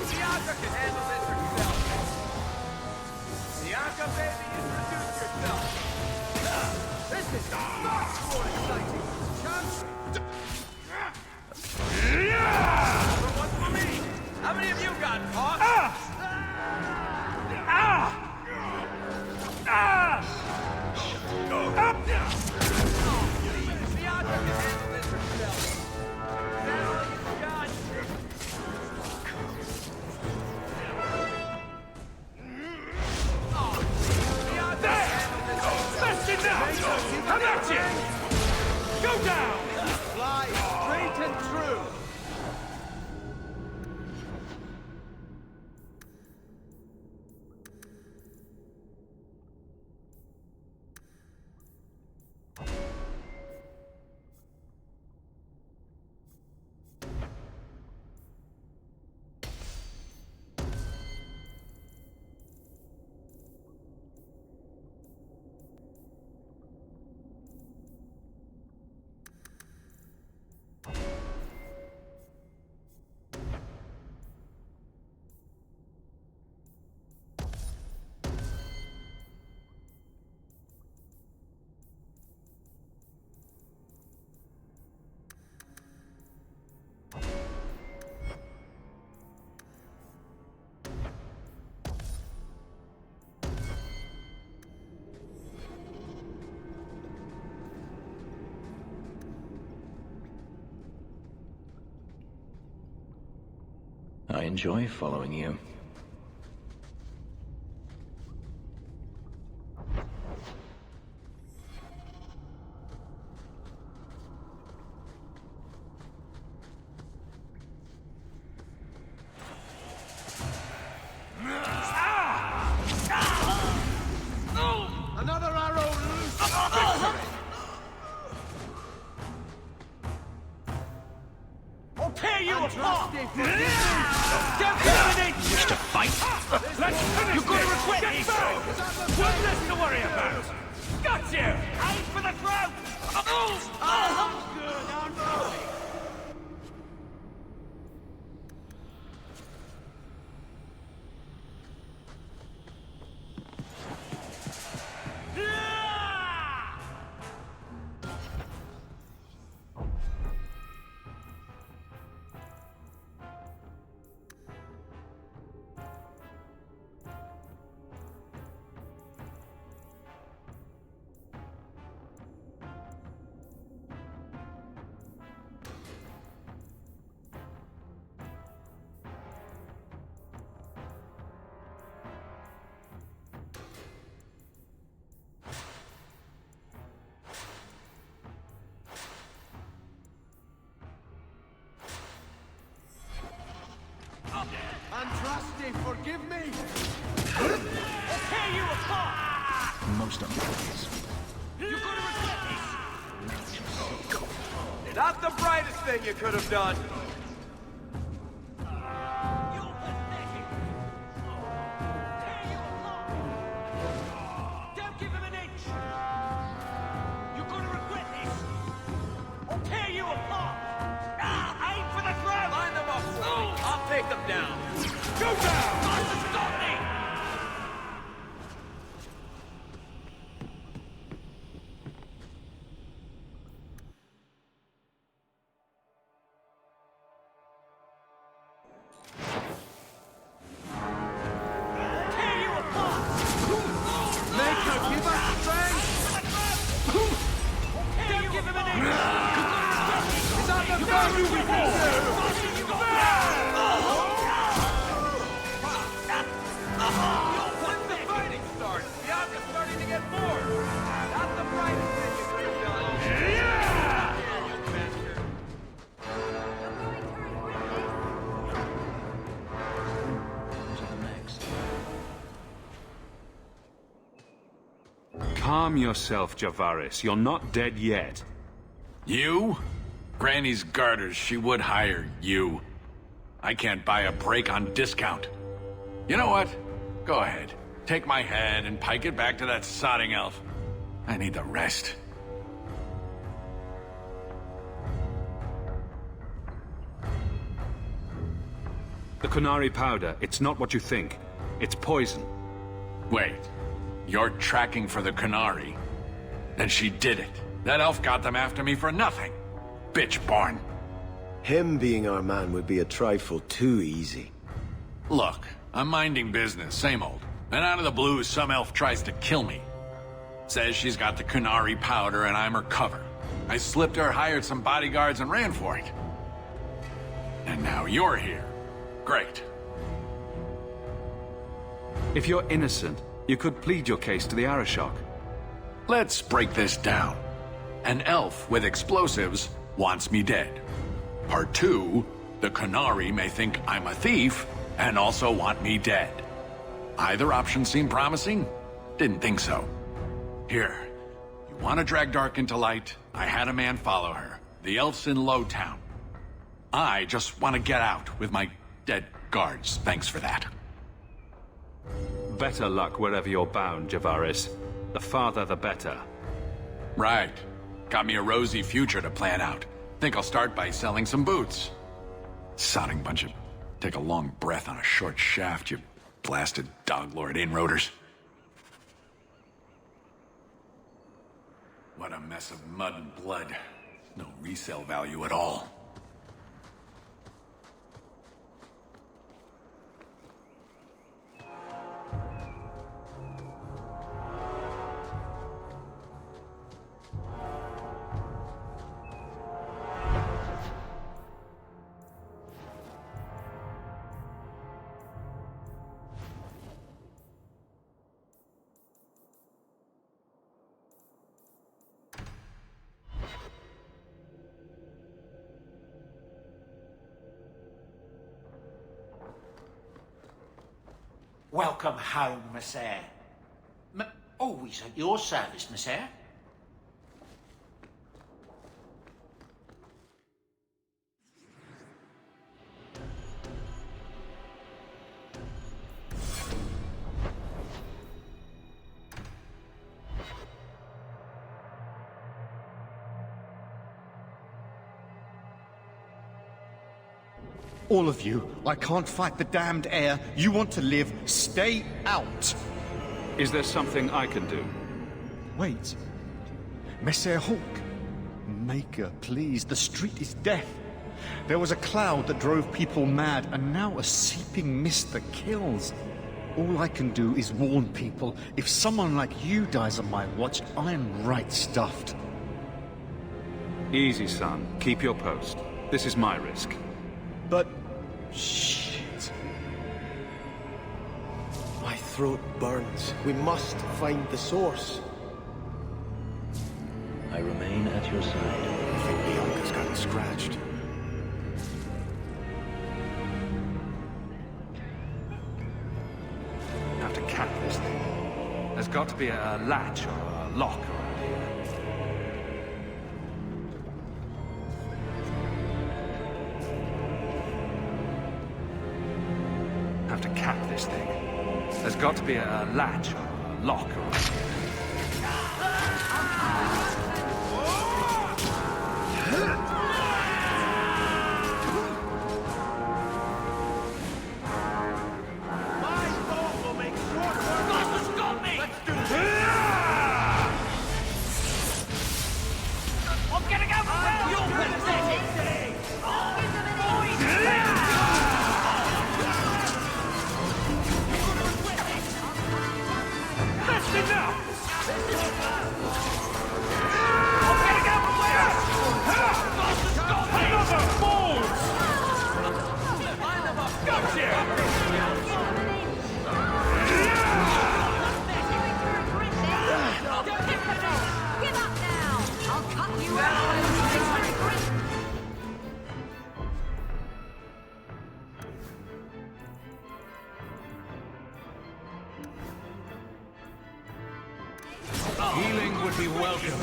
Bianca can handle this herself! Bianca, baby, introduce yourself! This is much more exciting! Number one for me! How many of you got caught? Bianca can handle this herself! Is that all you
enjoy following you.
Another arrow loose! I'll tear you apart! Wish to fight? Let's finish. You're going to regret this! One less to worry about! Got you! Aim for the throat! Good, I'm ready. Andraste, forgive me! I'll tear you apart!
Most unwise.
You're gonna regret this! Not the brightest thing you could have done! You're pathetic! Tear you apart! Don't give him an inch! You're gonna regret this! I'll tear you apart! Aim for the throat! Line them up for me! I'll take them down! Go down! Stop me! Tear you apart! Make her give us strength! Don't give him an inch! It's on the value we When the fighting starts, Bianca's starting to get bored. Not the brightest thing you could have done. Yeah! You bastard.
Calm yourself, Javaris. You're not dead yet.
You? Granny's garters, she would hire you. I can't buy a break on discount. You know what? Go ahead. Take my head and pike it back to that sodding elf. I need the rest.
The Kunari powder, it's not what you think. It's poison.
Wait. You're tracking for the Kunari? Then she did it. That elf got them after me for nothing. Bitch born.
Him being our man would be a trifle too easy.
Look, I'm minding business, same old. And out of the blue, some elf tries to kill me. Says she's got the Kunari powder and I'm her cover. I slipped her, hired some bodyguards, and ran for it. And now you're here. Great.
If you're innocent, you could plead your case to the Arishok.
Let's break this down. An elf with explosives wants me dead. Part 2, the Kunari may think I'm a thief and also want me dead. Either option seemed promising? Didn't think so. Here, you want to drag Dark into light? I had a man follow her. The elf's in Lowtown. I just want to get out with my dead guards. Thanks for that.
Better luck wherever you're bound, Javaris. The farther, the better.
Right. Got me a rosy future to plan out. Think I'll start by selling some boots. Sodding bunch of... Take a long breath on a short shaft, you blasted dog-lord inroaders. What a mess of mud and blood. No resale value at all.
Welcome home, Messer. Always at your service, Messer.
All of you, I can't fight the damned air. You want to live, stay out!
Is there something I can do?
Wait. Messer Hawk. Maker, please, the street is death. There was a cloud that drove people mad, and now a seeping mist that kills. All I can do is warn people. If someone like you dies on my watch, I'm right stuffed.
Easy, son. Keep your post. This is my risk.
But... shit.
My throat burns. We must find the source.
I remain at your side.
I think Bianca's gotten scratched.
Have to cap this thing. There's got to be a latch or a lock around here. Have to cap this thing. There's got to be a latch or a lock around here.
Healing would be welcome.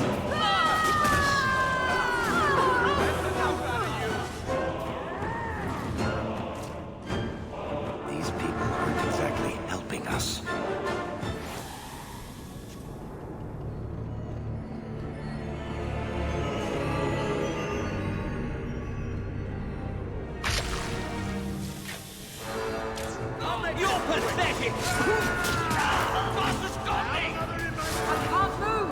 These people aren't exactly helping us.
You're pathetic! Bastard's got me! I can't move!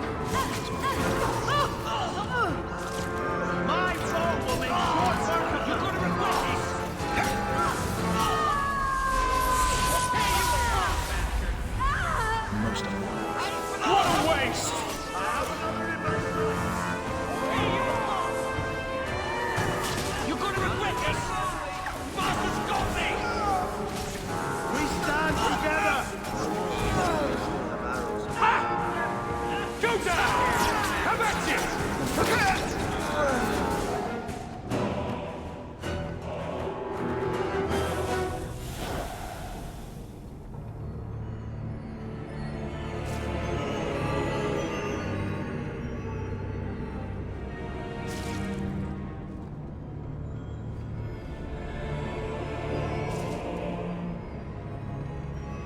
My fault, woman! Short circuit! You're gonna regret this!
Most of them.
What a waste! You're gonna regret this! Bastard's got me! We stand together! Go down! How about you?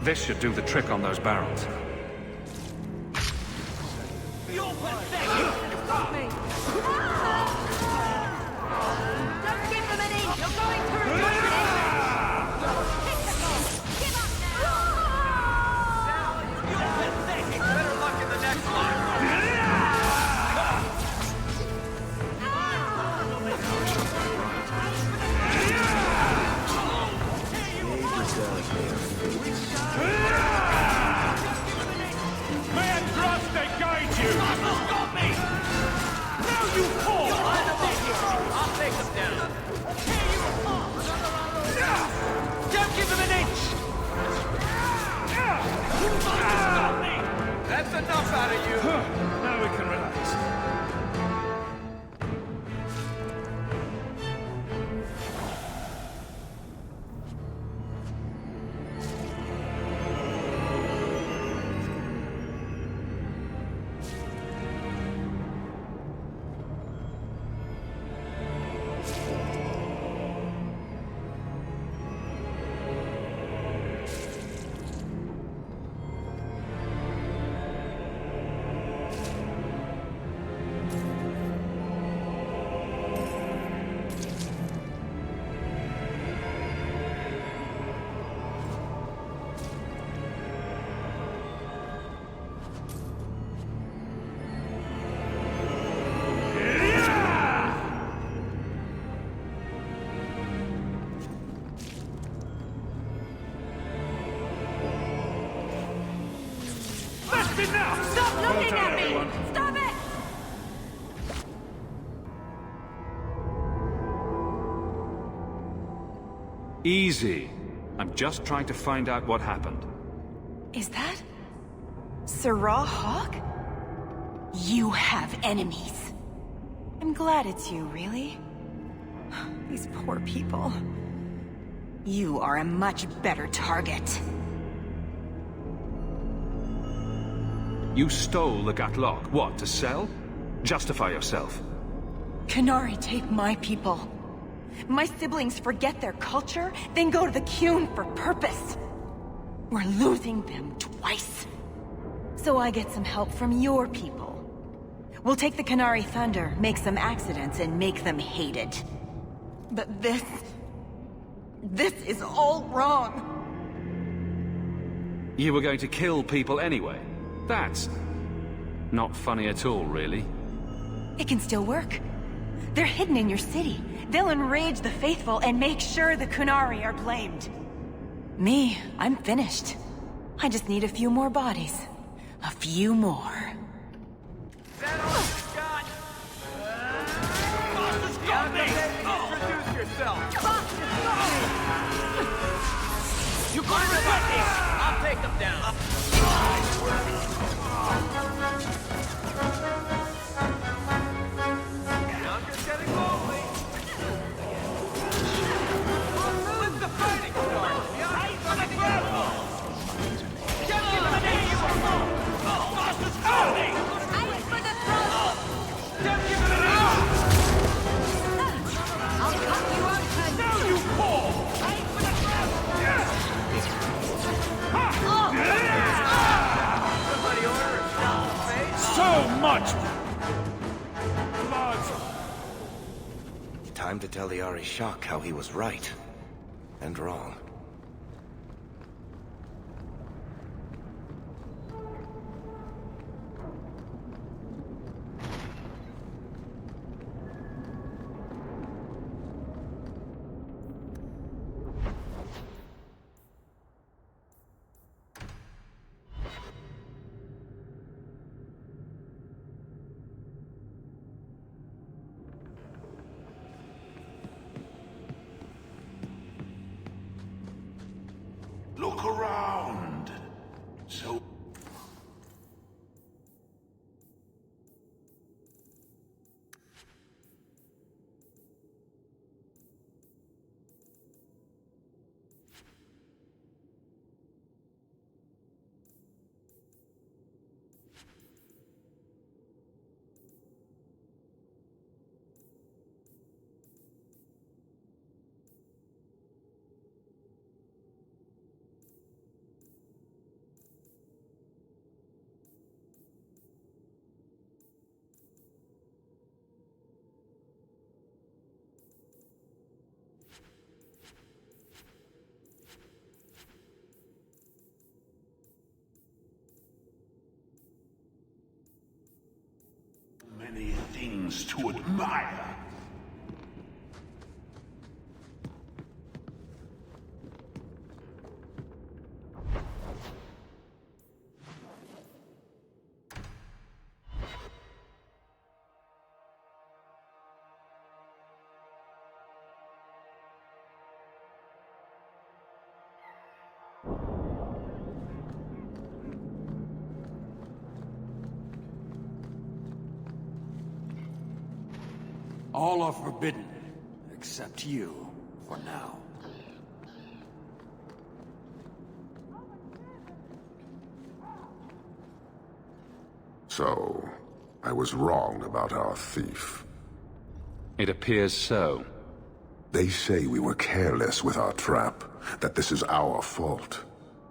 This should do the trick on those barrels.
You're pathetic! Stop me!
Don't give them an inch! You're going to regret it! Give up now!
You're pathetic! Better luck in the next one! May I trust they guide you! Stop me! Now you fall! I'll take them down. Tear you apart! Don't give them an inch! Stop me! That's enough out of you! enough!
Stop looking
Well done,
at me!
everyone.
Stop it!
Easy. I'm just trying to find out what happened.
Is that... Sirrah Hawk? You have enemies. I'm glad it's you, really. These poor people. You are a much better target.
You stole the Gatlock. What, to sell? Justify yourself.
Qunari take my people. My siblings forget their culture, then go to the Qun for purpose. We're losing them twice. So I get some help from your people. We'll take the Qunari Thunder, make some accidents, and make them hated. But this is all wrong.
You were going to kill people anyway. That's not funny at all, really.
It can still work. They're hidden in your city. They'll enrage the faithful and make sure the Qunari are blamed. Me, I'm finished. I just need a few more bodies. A few more.
Introduce yourself! You couldn't regret this! I'll take them down! I'm just getting lonely! Let the fighting start! Right for the grapple! Just give him an ace! Fastest fighting! Aim for the throat! Just give him an ace!
I'll cut you open!
Now you fall! Aim for the throat! Yes! Somebody order a shot in the face? So much blood!
Time to tell the Arishok how he was right and wrong.
Look around. So... many things to admire.
All are forbidden, except you, for now.
So, I was wrong about our thief.
It appears so.
They say we were careless with our trap, that this is our fault.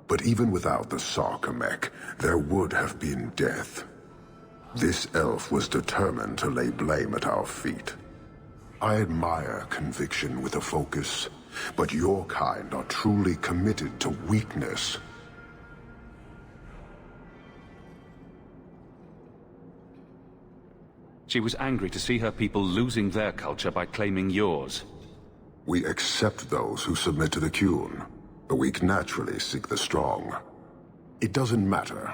But even without the Sarkamek, there would have been death. This elf was determined to lay blame at our feet. I admire conviction with a focus, but your kind are truly committed to weakness.
She was angry to see her people losing their culture by claiming yours.
We accept those who submit to the Qun. The weak naturally seek the strong. It doesn't matter.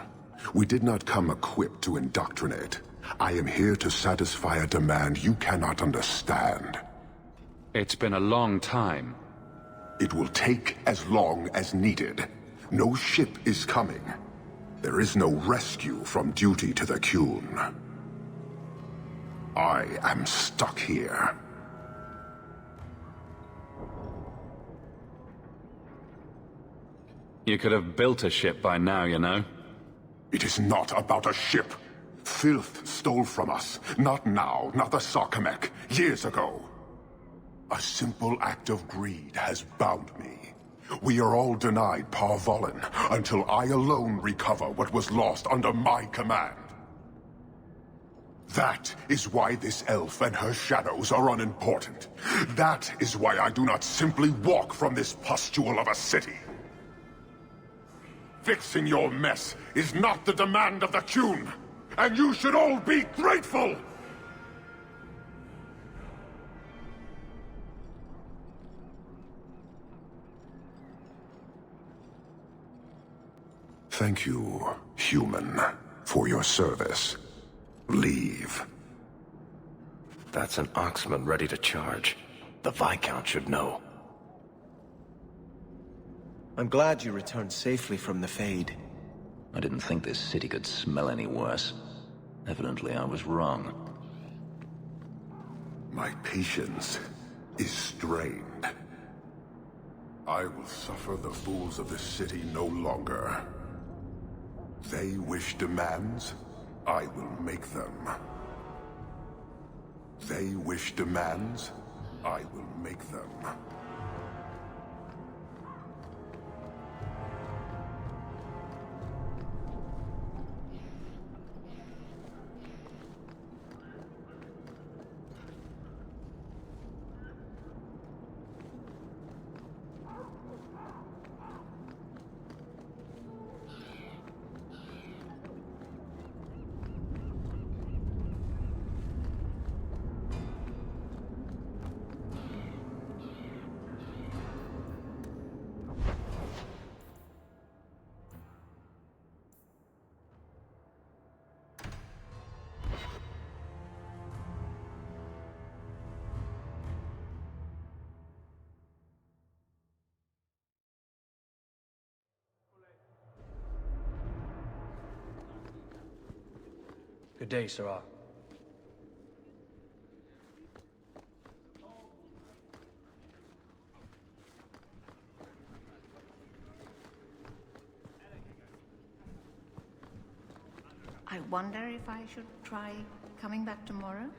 We did not come equipped to indoctrinate. I am here to satisfy a demand you cannot understand.
It's been a long time.
It will take as long as needed. No ship is coming. There is no rescue from duty to the Qun. I am stuck here.
You could have built a ship by now, you know.
It is not about a ship. Filth stole from us. Not now, not the Sarkamek. Years ago. A simple act of greed has bound me. We are all denied Parvolin until I alone recover what was lost under my command. That is why this elf and her shadows are unimportant. That is why I do not simply walk from this pustule of a city. Fixing your mess is not the demand of the Qun, and you should all be grateful! Thank you, human, for your service. Leave.
That's an Oxman ready to charge. The Viscount should know.
I'm glad you returned safely from the Fade.
I didn't think this city could smell any worse. Evidently, I was wrong.
My patience is strained. I will suffer the fools of this city no longer. They wish demands, I will make them. They wish demands, I will make them.
Good day, Sirrah.
I wonder if I should try coming back tomorrow?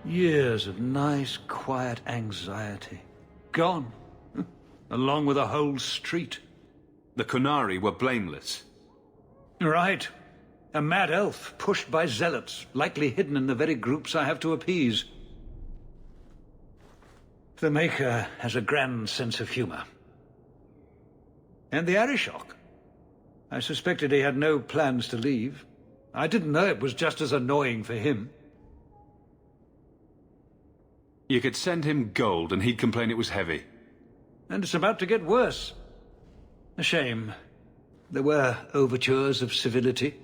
Years of nice, quiet anxiety. Gone. Along with a whole street.
The Qunari were blameless.
Right. A mad elf, pushed by zealots, likely hidden in the very groups I have to appease. The Maker has a grand sense of humor. And the Arishok. I suspected he had no plans to leave. I didn't know it was just as annoying for him.
You could send him gold and he'd complain it was heavy.
And it's about to get worse. A shame. There were overtures of civility.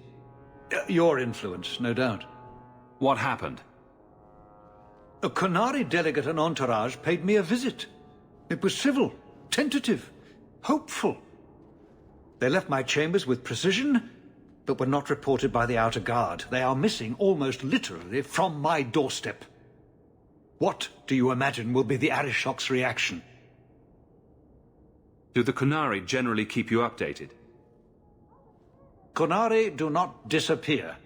Your influence, no doubt.
What happened?
A Qunari delegate and entourage paid me a visit. It was civil, tentative, hopeful. They left my chambers with precision, but were not reported by the outer guard. They are missing almost literally from my doorstep. What do you imagine will be the Arishok's reaction?
Do the Qunari generally keep you updated?
Qunari do not disappear.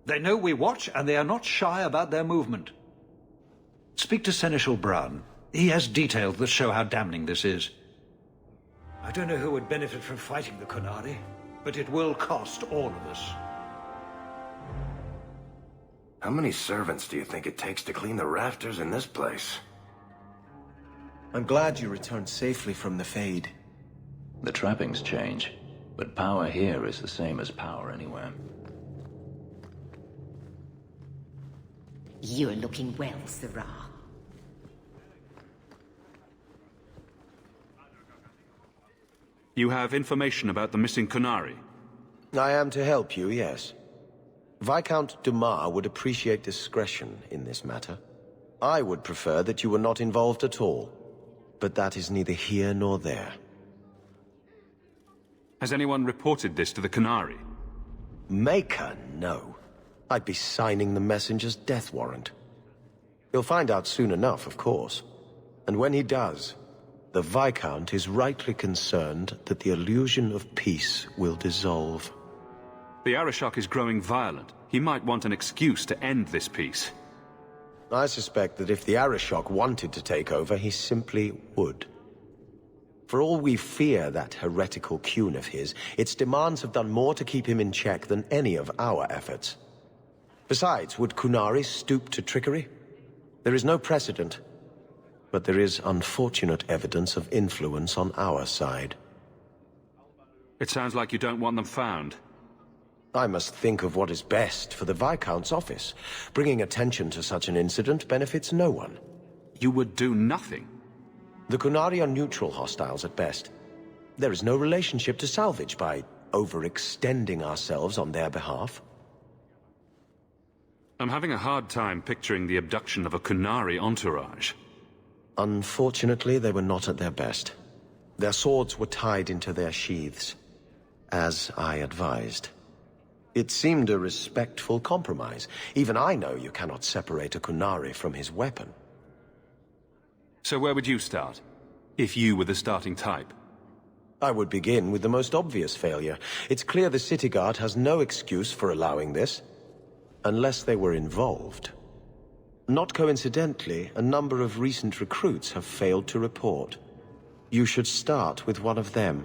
They know we watch, and they are not shy about their movement. Speak to Seneschal Brown. He has details that show how damning this is. I don't know who would benefit from fighting the Qunari, but it will cost all of us.
How many servants do you think it takes to clean the rafters in this place?
I'm glad you returned safely from the Fade.
The trappings change, but power here is the same as power anywhere.
You're looking well, Sirah.
You have information about the missing Qunari?
I am to help you, yes. Viscount Dumas would appreciate discretion in this matter. I would prefer that you were not involved at all, but that is neither here nor there.
Has anyone reported this to the Qunari?
Maker, no. I'd be signing the messenger's death warrant. He'll find out soon enough, of course. And when he does, the Viscount is rightly concerned that the illusion of peace will dissolve.
The Arishok is growing violent. He might want an excuse to end this peace.
I suspect that if the Arishok wanted to take over, he simply would. For all we fear that heretical Qun of his, its demands have done more to keep him in check than any of our efforts. Besides, would Qunari stoop to trickery? There is no precedent, but there is unfortunate evidence of influence on our side.
It sounds like you don't want them found.
I must think of what is best for the Viscount's office. Bringing attention to such an incident benefits no one.
You would do nothing?
The Qunari are neutral hostiles at best. There is no relationship to salvage by overextending ourselves on their behalf.
I'm having a hard time picturing the abduction of a Qunari entourage.
Unfortunately, they were not at their best. Their swords were tied into their sheaths, as I advised. It seemed a respectful compromise. Even I know you cannot separate a Qunari from his weapon.
So where would you start, if you were the starting type?
I would begin with the most obvious failure. It's clear the City Guard has no excuse for allowing this, unless they were involved. Not coincidentally, a number of recent recruits have failed to report. You should start with one of them.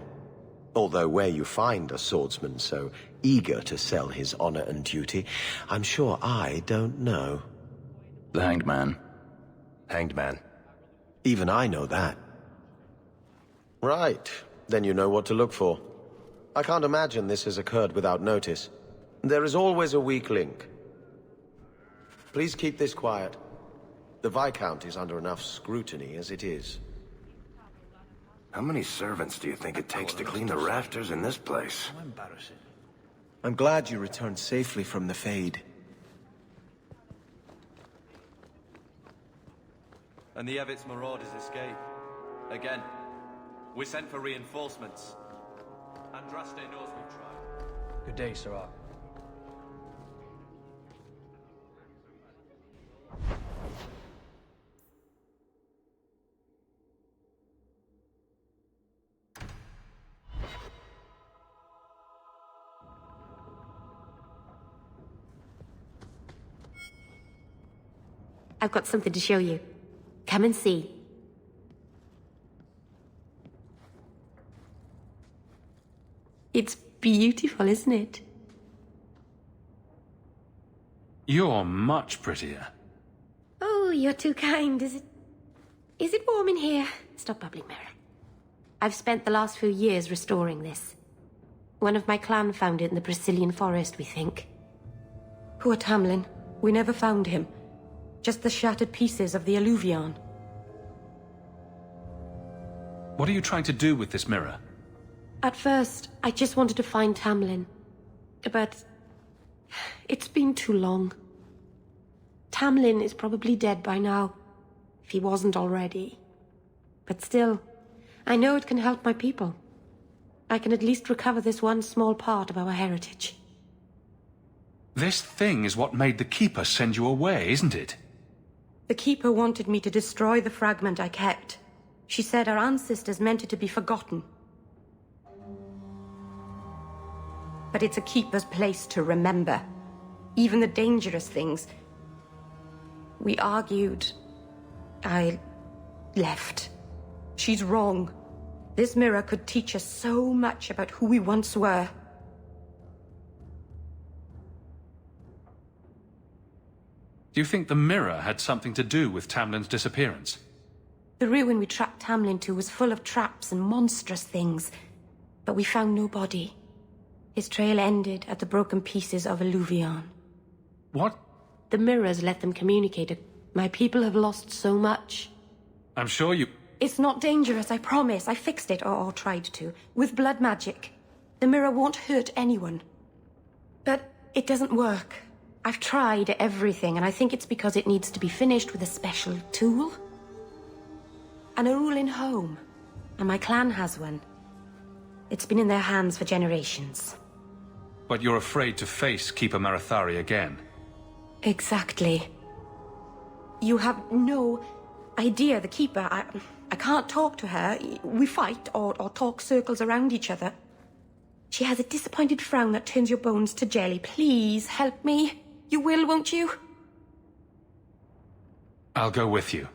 Although where you find a swordsman so eager to sell his honor and duty, I'm sure I don't know.
The Hanged Man.
Hanged Man. Even I know that. Right. Then you know what to look for. I can't imagine this has occurred without notice. There is always a weak link. Please keep this quiet. The Viscount is under enough scrutiny as it is.
How many servants do you think it takes to clean the rafters in this place?
How embarrassing. I'm glad you returned safely from the Fade.
And the Evitz marauders escape. Again. We sent for reinforcements. Andraste knows we've tried.
Good day, Sirah.
I've got something to show you. Come and see. It's beautiful, isn't it?
You're much prettier.
Oh, you're too kind. Is it warm in here? Stop bubbling, Mary. I've spent the last few years restoring this. One of my clan found it in the Brazilian forest, we think. Poor Tamlin. We never found him. Just the shattered pieces of the Alluvion.
What are you trying to do with this mirror?
At first, I just wanted to find Tamlin. But it's been too long. Tamlin is probably dead by now, if he wasn't already. But still, I know it can help my people. I can at least recover this one small part of our heritage.
This thing is what made the Keeper send you away, isn't it?
The Keeper wanted me to destroy the fragment I kept. She said our ancestors meant it to be forgotten. But it's a Keeper's place to remember. Even the dangerous things. We argued. I left. She's wrong. This mirror could teach us so much about who we once were.
Do you think the mirror had something to do with Tamlin's disappearance?
The ruin we tracked Tamlin to was full of traps and monstrous things, but we found no body. His trail ended at the broken pieces of Alluvion.
What
The mirrors let them communicate. My people have lost so much.
I'm sure you...
It's not dangerous, I promise. I fixed it, or tried to, with blood magic. The mirror won't hurt anyone. But it doesn't work. I've tried everything, and I think it's because it needs to be finished with a special tool. An Arulin home. And my clan has one. It's been in their hands for generations.
But you're afraid to face Keeper Marathari again.
Exactly. You have no idea, the Keeper. I can't talk to her. We fight or talk circles around each other. She has a disappointed frown that turns your bones to jelly. Please, help me. You will, won't you?
I'll go with you.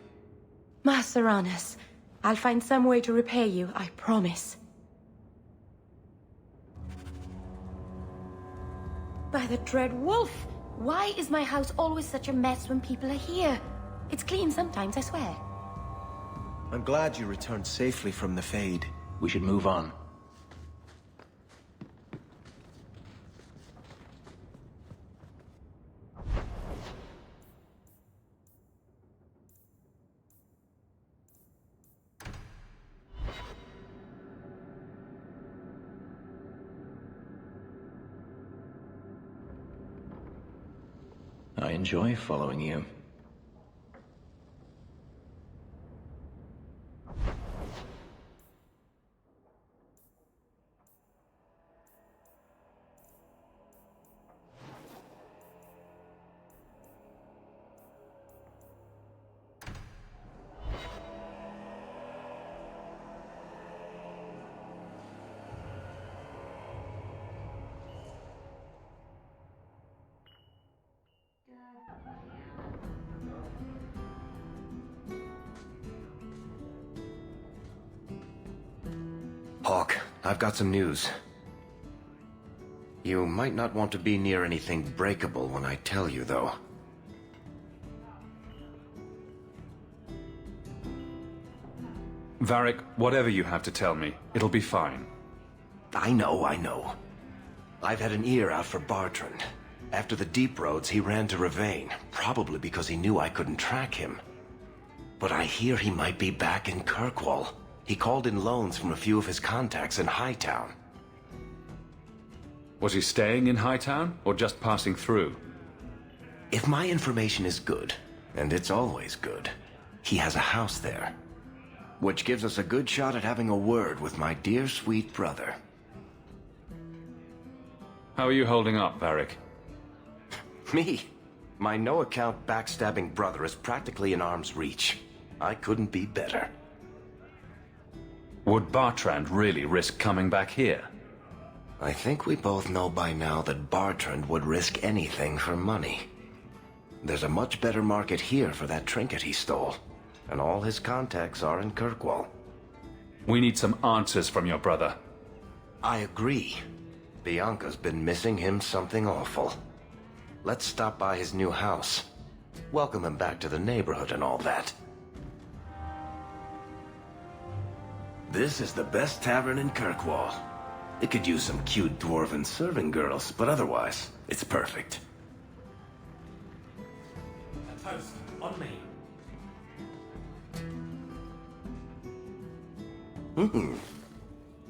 Master Arnus, I'll find some way to repay you, I promise.
By the Dread Wolf! Why is my house always such a mess when people are here? It's clean sometimes, I swear.
I'm glad you returned safely from the Fade.
We should move on. I enjoy following you.
Hawk, I've got some news. You might not want to be near anything breakable when I tell you, though.
Varric, whatever you have to tell me, it'll be fine.
I know. I've had an ear out for Bartrand. After the Deep Roads, he ran to Ravain, probably because he knew I couldn't track him. But I hear he might be back in Kirkwall. He called in loans from a few of his contacts in Hightown.
Was he staying in Hightown, or just passing through?
If my information is good, and it's always good, he has a house there. Which gives us a good shot at having a word with my dear sweet brother.
How are you holding up, Varric?
Me? My no-account backstabbing brother is practically in arm's reach. I couldn't be better.
Would Bartrand really risk coming back here?
I think we both know by now that Bartrand would risk anything for money. There's a much better market here for that trinket he stole, and all his contacts are in Kirkwall.
We need some answers from your brother.
I agree. Bianca's been missing him something awful. Let's stop by his new house. Welcome him back to the neighborhood and all that. This is the best tavern in Kirkwall. It could use some cute dwarven serving girls, but otherwise, it's perfect.
A toast on me.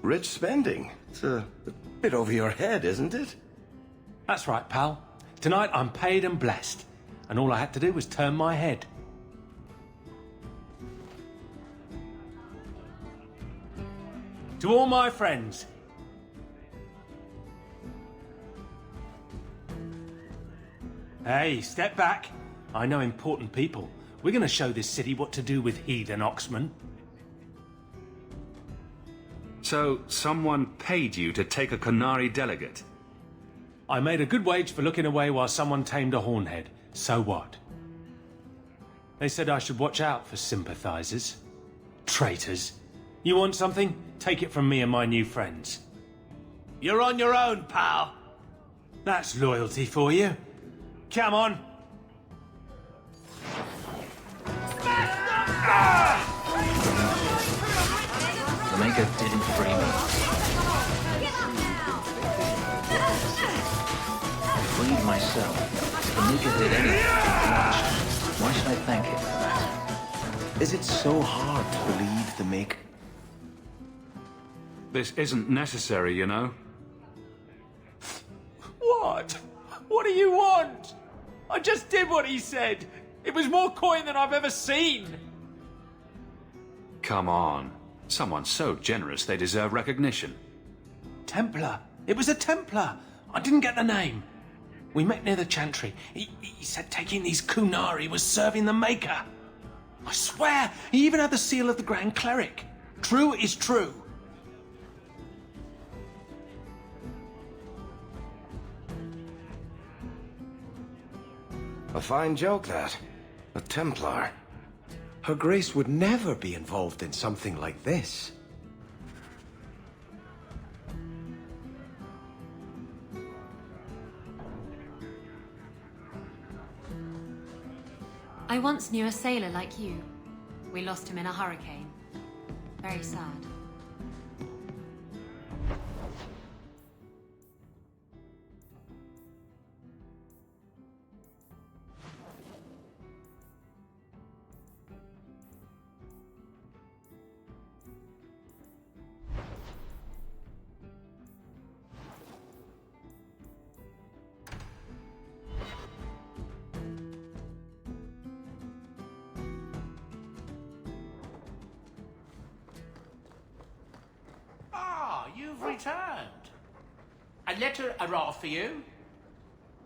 Rich spending. It's a bit over your head, isn't it?
That's right, pal. Tonight I'm paid and blessed, and all I had to do was turn my head. To all my friends. Hey, step back. I know important people. We're gonna show this city what to do with heathen Oxman.
So, someone paid you to take a Qunari delegate?
I made a good wage for looking away while someone tamed a hornhead. So what? They said I should watch out for sympathizers. Traitors. You want something? Take it from me and my new friends. You're on your own, pal. That's loyalty for you. Come on.
The Maker didn't free me. I freed myself. The Maker did anything he watched. Why should I thank him for that?
Is it so hard to believe the Maker?
This isn't necessary, you know.
What? What do you want? I just did what he said. It was more coin than I've ever seen.
Come on. Someone so generous they deserve recognition.
Templar. It was a Templar. I didn't get the name. We met near the Chantry. He said taking these Kunari was serving the Maker. I swear, he even had the seal of the Grand Cleric. True is true.
A fine joke, that. A Templar. Her Grace would never be involved in something like this.
I once knew a sailor like you. We lost him in a hurricane. Very sad.
You've returned. A letter arrived for you.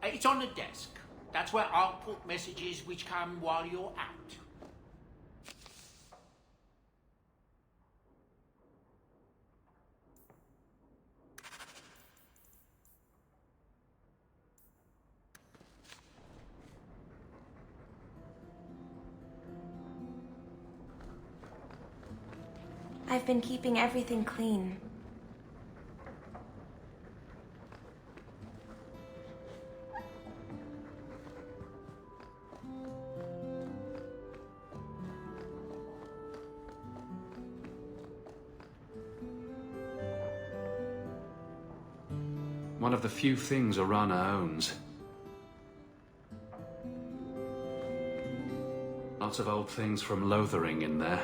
It's on the desk. That's where I'll put messages which come while you're out.
I've been keeping everything clean.
One of the few things Arana owns. Lots of old things from Lothering in there.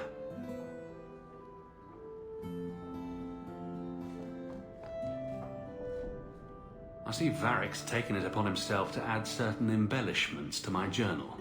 I see Varric's taken it upon himself to add certain embellishments to my journal.